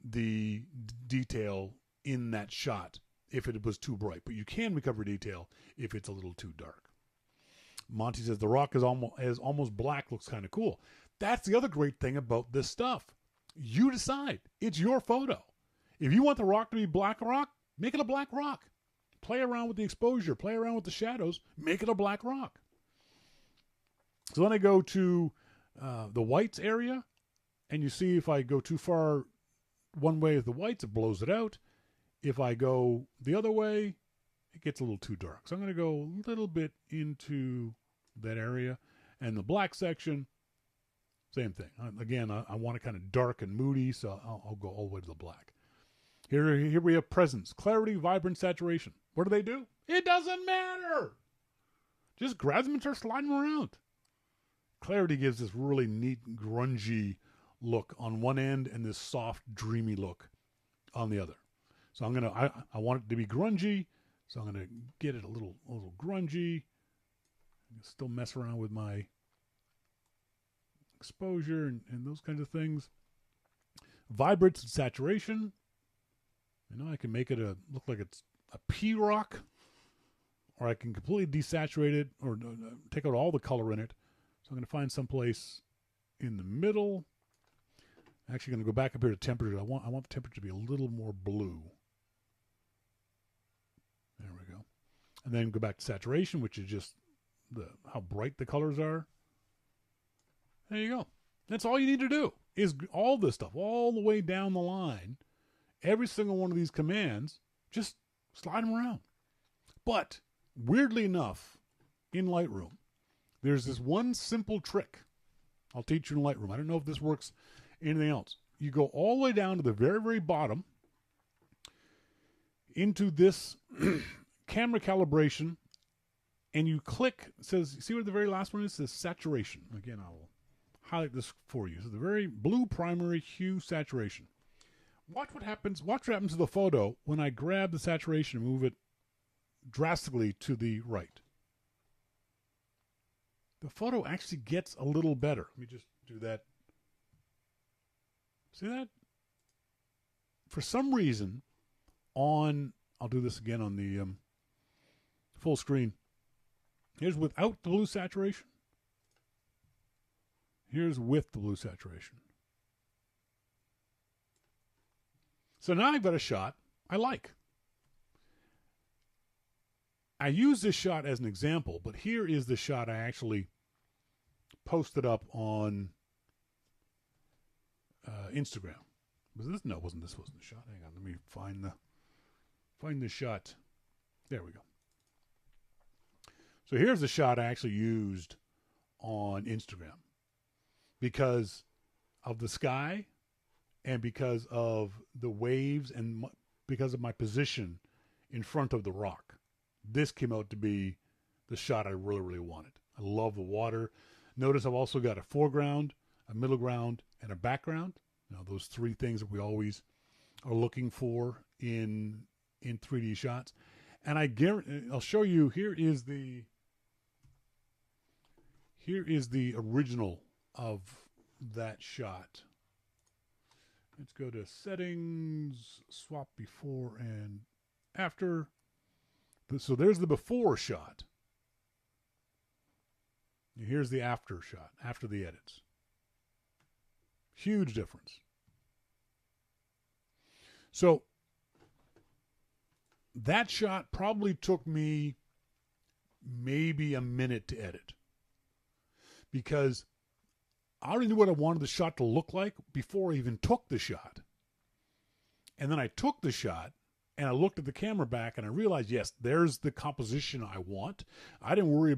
the detail in that shot if it was too bright. But you can recover detail if it's a little too dark. Monty says the rock is almost black, looks kind of cool. That's the other great thing about this stuff. You decide. It's your photo. If you want the rock to be black rock, make it a black rock. Play around with the exposure. Play around with the shadows. Make it a black rock. So then I go to the whites area, and you see if I go too far one way with the whites, it blows it out. If I go the other way, it gets a little too dark. So I'm going to go a little bit into that area. And the black section, same thing. Again, I want it kind of dark and moody, so I'll go all the way to the black. Here we have presence, clarity, vibrant, saturation. What do they do? It doesn't matter. Just grab them and start sliding them around. Clarity gives this really neat, grungy look on one end and this soft, dreamy look on the other. So I want it to be grungy, so I'm gonna get it a little grungy. Still mess around with my exposure and those kinds of things. Vibrance and saturation. I can make it look like it's a pea rock, or I can completely desaturate it or take out all the color in it. So I'm going to find some place in the middle. I'm actually going to go back up here to temperature. I want the temperature to be a little more blue. There we go. And then go back to saturation, which is just how bright the colors are. There you go. That's all you need to do, is all this stuff all the way down the line every single one of these commands, just slide them around. But weirdly enough, in Lightroom, there's this one simple trick I'll teach you in Lightroom. I don't know if this works anything else. You go all the way down to the very, very bottom into this camera calibration, and you click, it says, see what the very last one is? It says saturation. Again, I will highlight this for you. So the very blue primary hue saturation. Watch what happens to the photo when I grab the saturation and move it drastically to the right. The photo actually gets a little better. Let me just do that. See that? For some reason, I'll do this again on the full screen. Here's without the blue saturation. Here's with the blue saturation. So now I've got a shot I like. I use this shot as an example, but here is the shot I actually posted up on Instagram. It wasn't the shot. Hang on, let me find the shot. There we go. So here's the shot I actually used on Instagram because of the sky and because of the waves and because of my position in front of the rock. This came out to be the shot I really, really wanted. I love the water. Notice I've also got a foreground, a middle ground, and a background. Now, those three things that we always are looking for in 3D shots. And I'll show you, here is the original of that shot. Let's go to settings, swap before and after. So there's the before shot. And here's the after shot, after the edits. Huge difference. So that shot probably took me maybe a minute to edit because I already knew what I wanted the shot to look like before I even took the shot. And then I took the shot and I looked at the camera back and I realized, yes, there's the composition I want. I didn't worry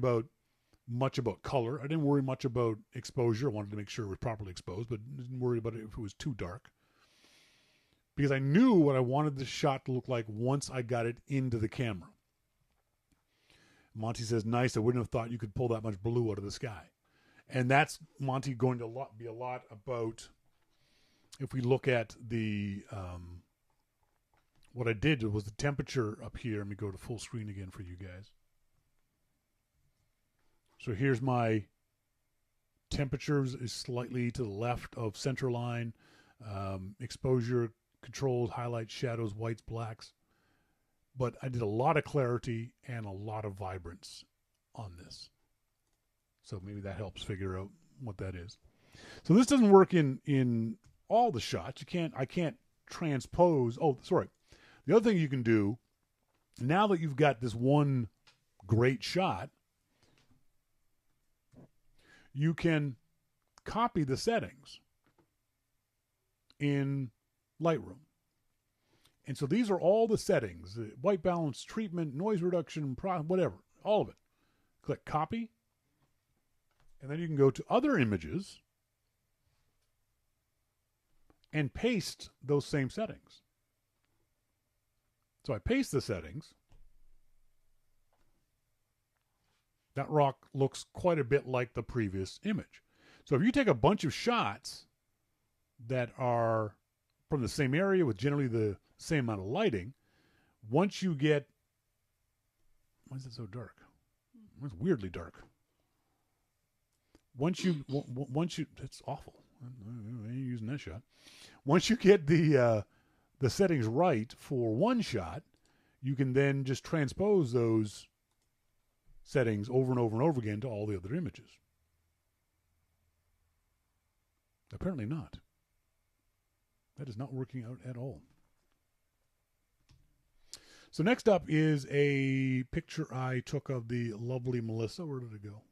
much about color. I didn't worry much about exposure. I wanted to make sure it was properly exposed, but didn't worry about it if it was too dark. Because I knew what I wanted the shot to look like once I got it into the camera. Monty says, nice, I wouldn't have thought you could pull that much blue out of the sky. And that's, Monty, going to be a lot about, if we look at the, what I did was the temperature up here. Let me go to full screen again for you guys. So here's my temperatures is slightly to the left of center line. Exposure, controls, highlights, shadows, whites, blacks. But I did a lot of clarity and a lot of vibrance on this. So maybe that helps figure out what that is. So this doesn't work in all the shots. I can't transpose. Oh, sorry. The other thing you can do, now that you've got this one great shot, you can copy the settings in Lightroom. And so these are all the settings, white balance, treatment, noise reduction, whatever, all of it. Click copy. And then you can go to other images and paste those same settings. So I paste the settings. That rock looks quite a bit like the previous image. So if you take a bunch of shots that are from the same area with generally the same amount of lighting, once you get, why is it so dark? It's weirdly dark. Once you, it's awful. I ain't using that shot. Once you get the settings right for one shot, you can then just transpose those settings over and over and over again to all the other images. Apparently not. That is not working out at all. So next up is a picture I took of the lovely Melissa. Where did it go?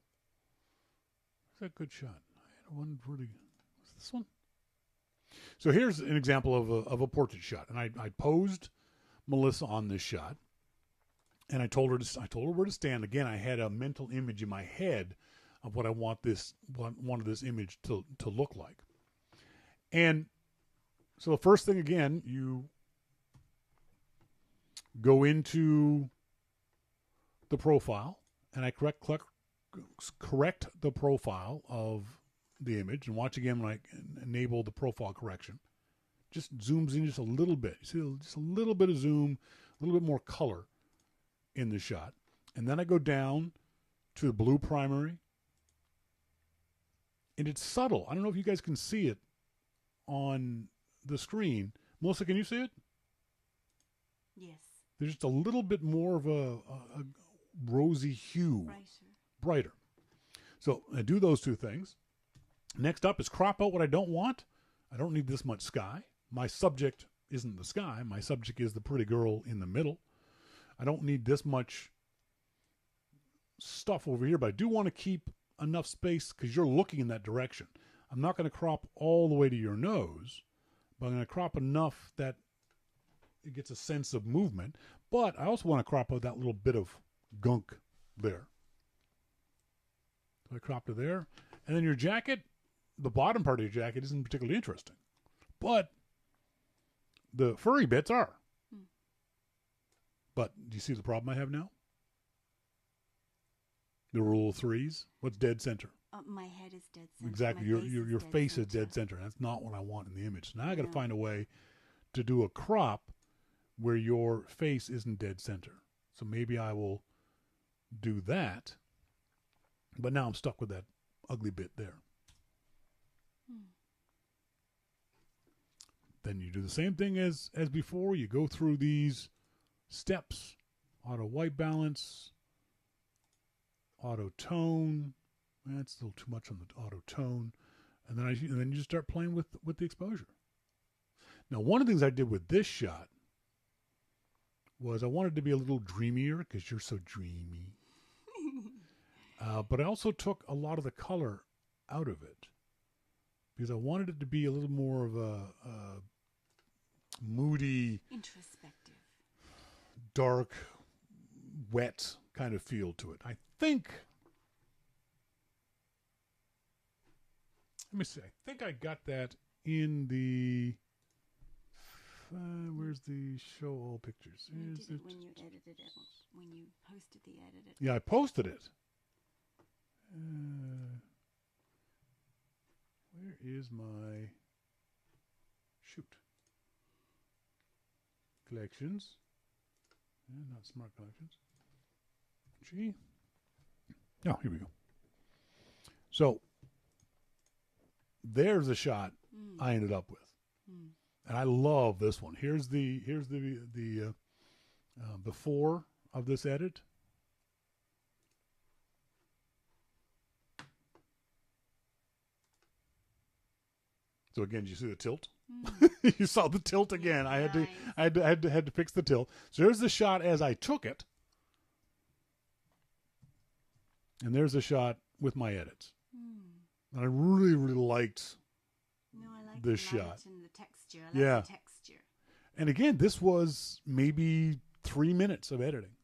That's a good shot. I had one really. Was this one? So here's an example of a portrait shot, and I posed Melissa on this shot, and I told her where to stand. Again, I had a mental image in my head of what I wanted this image to look like. And so the first thing, again, you go into the profile, and I correct the profile of the image, and watch again when I enable the profile correction. Just zooms in just a little bit. You see, just a little bit of zoom, a little bit more color in the shot. And then I go down to the blue primary, and it's subtle. I don't know if you guys can see it on the screen. Melissa, can you see it? Yes. There's just a little bit more of a rosy hue. Brighter. So I do those two things. Next up is crop out what I don't want. I don't need this much sky. My subject isn't the sky. My subject is the pretty girl in the middle. I don't need this much stuff over here, but I do want to keep enough space because you're looking in that direction. I'm not going to crop all the way to your nose, but I'm going to crop enough that it gets a sense of movement. But I also want to crop out that little bit of gunk there. So I cropped it there. And then your jacket, the bottom part of your jacket isn't particularly interesting. But the furry bits are. But do you see the problem I have now? The rule of threes. What's dead center? My head is dead center. Exactly. Your face is dead center. That's not what I want in the image. So now I got to find a way to do a crop where your face isn't dead center. So maybe I will do that. But now I'm stuck with that ugly bit there. Then you do the same thing as before. You go through these steps: auto white balance, auto tone. That's a little too much on the auto tone, and then you just start playing with the exposure. Now, one of the things I did with this shot was I wanted to be a little dreamier because you're so dreamy. But I also took a lot of the color out of it because I wanted it to be a little more of a moody, introspective, dark, wet kind of feel to it. I think, let me see, I think I got that in the, where's the show all pictures? You did it when you edited it, when you posted the edit. Yeah, I posted it. Where is my shoot? Collections. Not smart collections. G. Oh, here we go. So there's a shot I ended up with, and I love this one. Here's the before of this edit. So again, did you see the tilt? You saw the tilt again. I had to fix the tilt. So there's the shot as I took it, and there's a shot with my edits. And I really liked this shot. And the texture. I like the texture. And again, this was maybe 3 minutes of editing.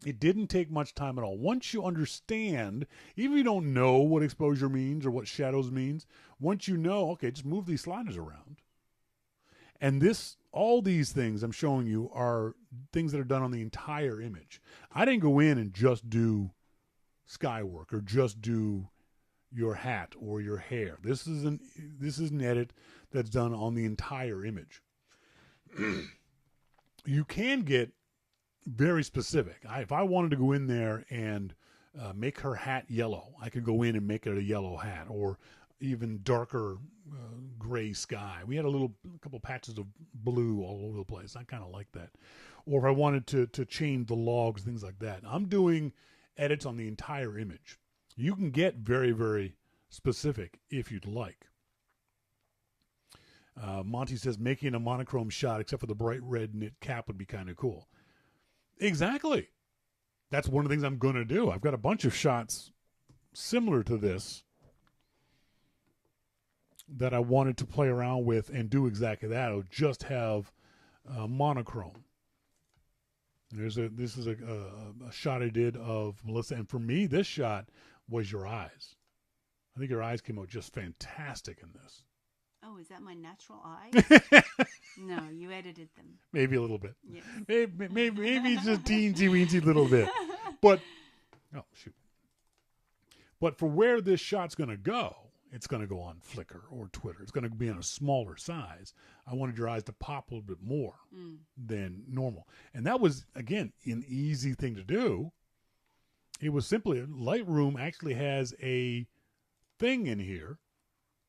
It didn't take much time at all. Once you understand, even if you don't know what exposure means or what shadows means, once you know, okay, just move these sliders around. And all these things I'm showing you are things that are done on the entire image. I didn't go in and just do sky work or just do your hat or your hair. This is an edit that's done on the entire image. You can get very specific. If I wanted to go in there and make her hat yellow, I could go in and make it a yellow hat, or even darker gray sky. We had a couple patches of blue all over the place. I kind of like that. Or if I wanted to change the logs, things like that. I'm doing edits on the entire image. You can get very, very specific if you'd like. Monty says making a monochrome shot except for the bright red knit cap would be kind of cool. Exactly. That's one of the things I'm going to do. I've got a bunch of shots similar to this that I wanted to play around with and do exactly that. I would just have monochrome. This is a shot I did of Melissa, and for me, this shot was your eyes. I think your eyes came out just fantastic in this. Oh, is that my natural eyes? No, you edited them. Maybe a little bit. Yes. Maybe just teensy weensy little bit. But oh shoot. But for where this shot's going to go, it's going to go on Flickr or Twitter. It's going to be on a smaller size. I wanted your eyes to pop a little bit more than normal. And that was, again, an easy thing to do. It was simply, Lightroom actually has a thing in here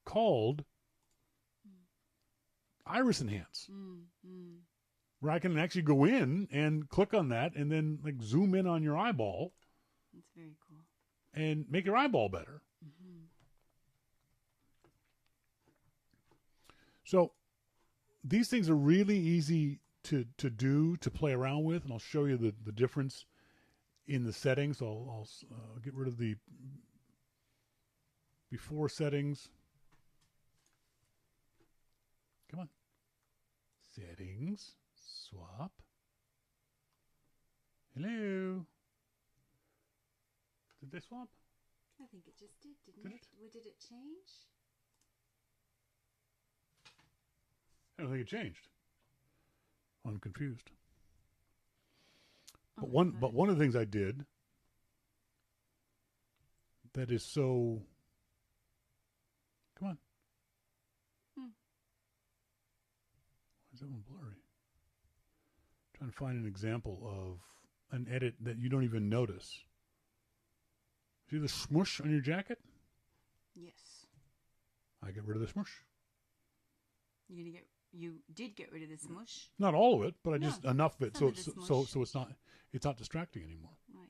called Iris Enhance, where I can actually go in and click on that and then like zoom in on your eyeball. That's very cool. And make your eyeball better. So these things are really easy to do, to play around with, and I'll show you the difference in the settings. I'll get rid of the before settings. Come on. Settings. Swap. Hello. Did they swap? I think it just did, didn't it? Did it change? I don't think it changed. I'm confused. Oh, But one of the things I did that is so. Come on. Why is that one blurry? Trying to find an example of an edit that you don't even notice. See the smush on your jacket? Yes. I get rid of the smush. You did get rid of the smush. Not all of it, but I just enough of it Some so of the it's not distracting anymore. Right.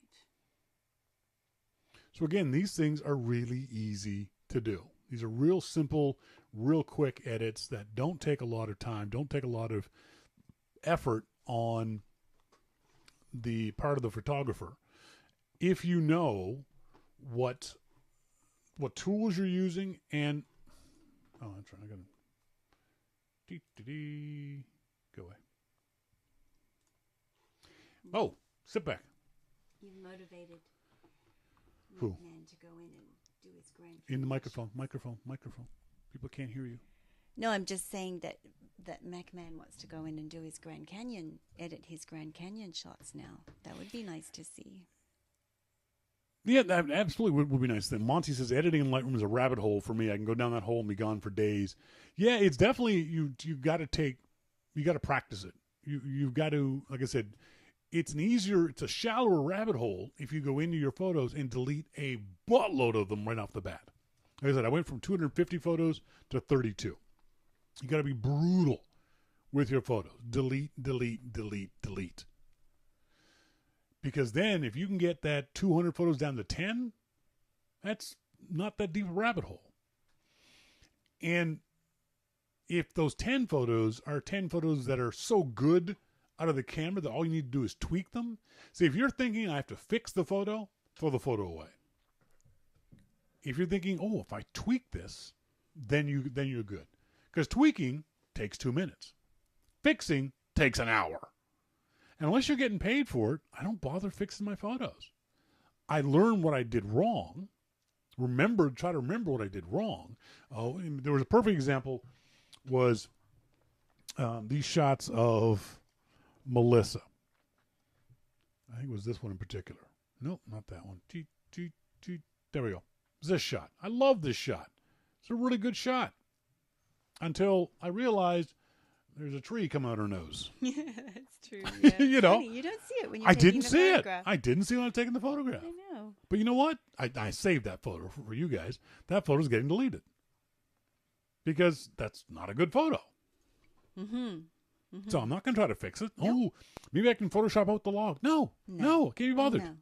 So again, these things are really easy to do. These are real simple, real quick edits that don't take a lot of time, don't take a lot of effort on the part of the photographer. If you know what tools you're using, and I'm trying to go away. Oh, sit back. You motivated Who? man to go in and do his Grand Canyon. In the microphone. People can't hear you. No, I'm just saying that MacMan wants to go in and do his Grand Canyon, edit his Grand Canyon shots now. That would be nice to see. Yeah, that absolutely would be nice. Then Monty says editing in Lightroom is a rabbit hole for me. I can go down that hole and be gone for days. Yeah, it's definitely you've got to practice it. You've got to, like I said, it's a shallower rabbit hole if you go into your photos and delete a buttload of them right off the bat. Like I said, I went from 250 photos to 32. You got to be brutal with your photos. Delete. Because then if you can get that 200 photos down to 10, that's not that deep a rabbit hole. And if those 10 photos are 10 photos that are so good out of the camera that all you need to do is tweak them. See, if you're thinking I have to fix the photo, throw the photo away. If you're thinking, oh, if I tweak this, then you're good. Because tweaking takes 2 minutes. Fixing takes an hour. And unless you're getting paid for it, I don't bother fixing my photos. I learn what I did wrong. Try to remember what I did wrong. Oh, there was a perfect example was these shots of Melissa. I think it was this one in particular. Nope, not that one. There we go. This shot. I love this shot. It's a really good shot. Until I realized there's a tree coming out her nose. Yeah, that's true. Yeah. You know, funny. You don't see it when you're I taking didn't the see photograph. it. I didn't see it when I was taking the photograph. I know. But you know what? I saved that photo for you guys. That photo's getting deleted. Because that's not a good photo. So I'm not going to try to fix it. Nope. Oh, maybe I can Photoshop out the log. No, can't be bothered. No.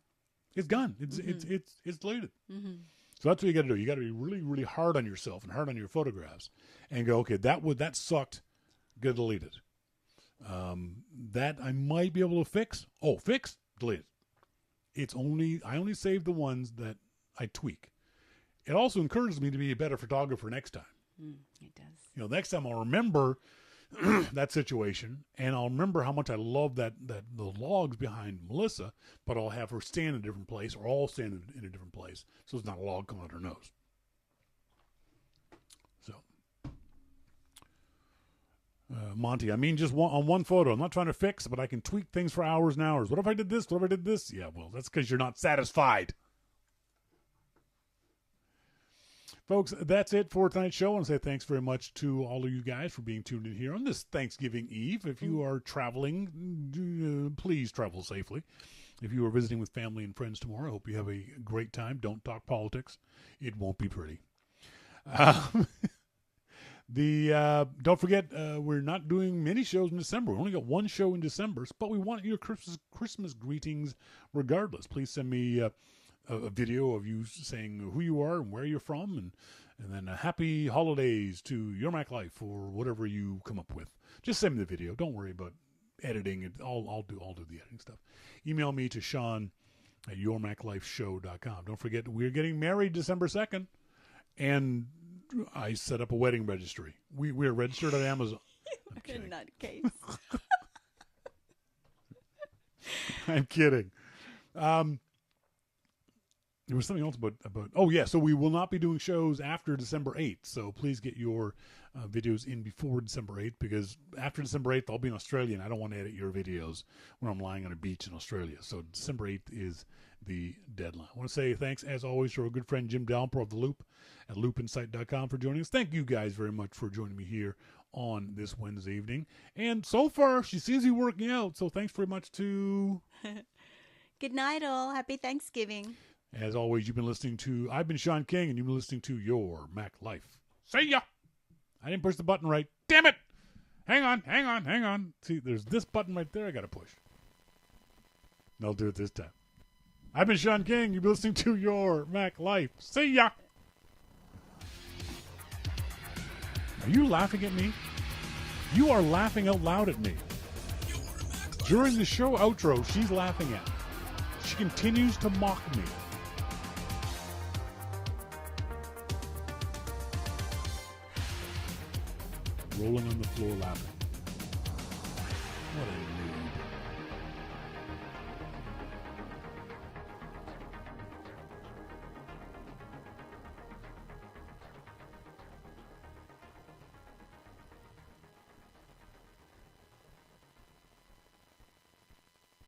It's gone. It's deleted. So that's what you got to do. You got to be really, really hard on yourself and hard on your photographs, and go, okay, that sucked. Get deleted. That I might be able to fix. Oh, fix, delete it. I only save the ones that I tweak. It also encourages me to be a better photographer next time. It does. You know, next time I'll remember that situation, and I'll remember how much I love that the logs behind Melissa, but I'll have her stand in a different place, or all stand in a different place, so it's not a log coming out her nose. So, Monty, I mean, just on one photo. I'm not trying to fix, but I can tweak things for hours and hours. What if I did this? What if I did this? Yeah, well, that's because you're not satisfied. Folks, that's it for tonight's show. I want to say thanks very much to all of you guys for being tuned in here on this Thanksgiving Eve. If you are traveling, please travel safely. If you are visiting with family and friends tomorrow, I hope you have a great time. Don't talk politics. It won't be pretty. Don't forget, we're not doing many shows in December. We only got one show in December, but we want your Christmas greetings regardless. Please send me a video of you saying who you are and where you're from, and then happy holidays to Your Mac Life or whatever you come up with. Just send me the video. Don't worry about editing it. I'll do the editing stuff. Email me to Shawn at yourmaclifeshow.com. Don't forget, we're getting married December 2nd, and I set up a wedding registry. We're registered at Amazon. I'm kidding. Nutcase. I'm kidding. There was something else about, oh yeah, so we will not be doing shows after December 8th, so please get your videos in before December 8th, because after December 8th, I'll be in Australia, and I don't want to edit your videos when I'm lying on a beach in Australia, so December 8th is the deadline. I want to say thanks, as always, to our good friend Jim Dalrymple of The Loop at loopinsight.com for joining us. Thank you guys very much for joining me here on this Wednesday evening, and so far, she seems to be working out, so thanks very much to... Good night, all. Happy Thanksgiving. As always, I've been Shawn King, and you've been listening to Your Mac Life. See ya! I didn't push the button right. Damn it! Hang on. See, there's this button right there I gotta push. And I'll do it this time. I've been Shawn King, you've been listening to Your Mac Life. See ya! Are you laughing at me? You are laughing out loud at me. During the show outro, she's laughing at me. She continues to mock me. Rolling on the floor laughing. What a noob.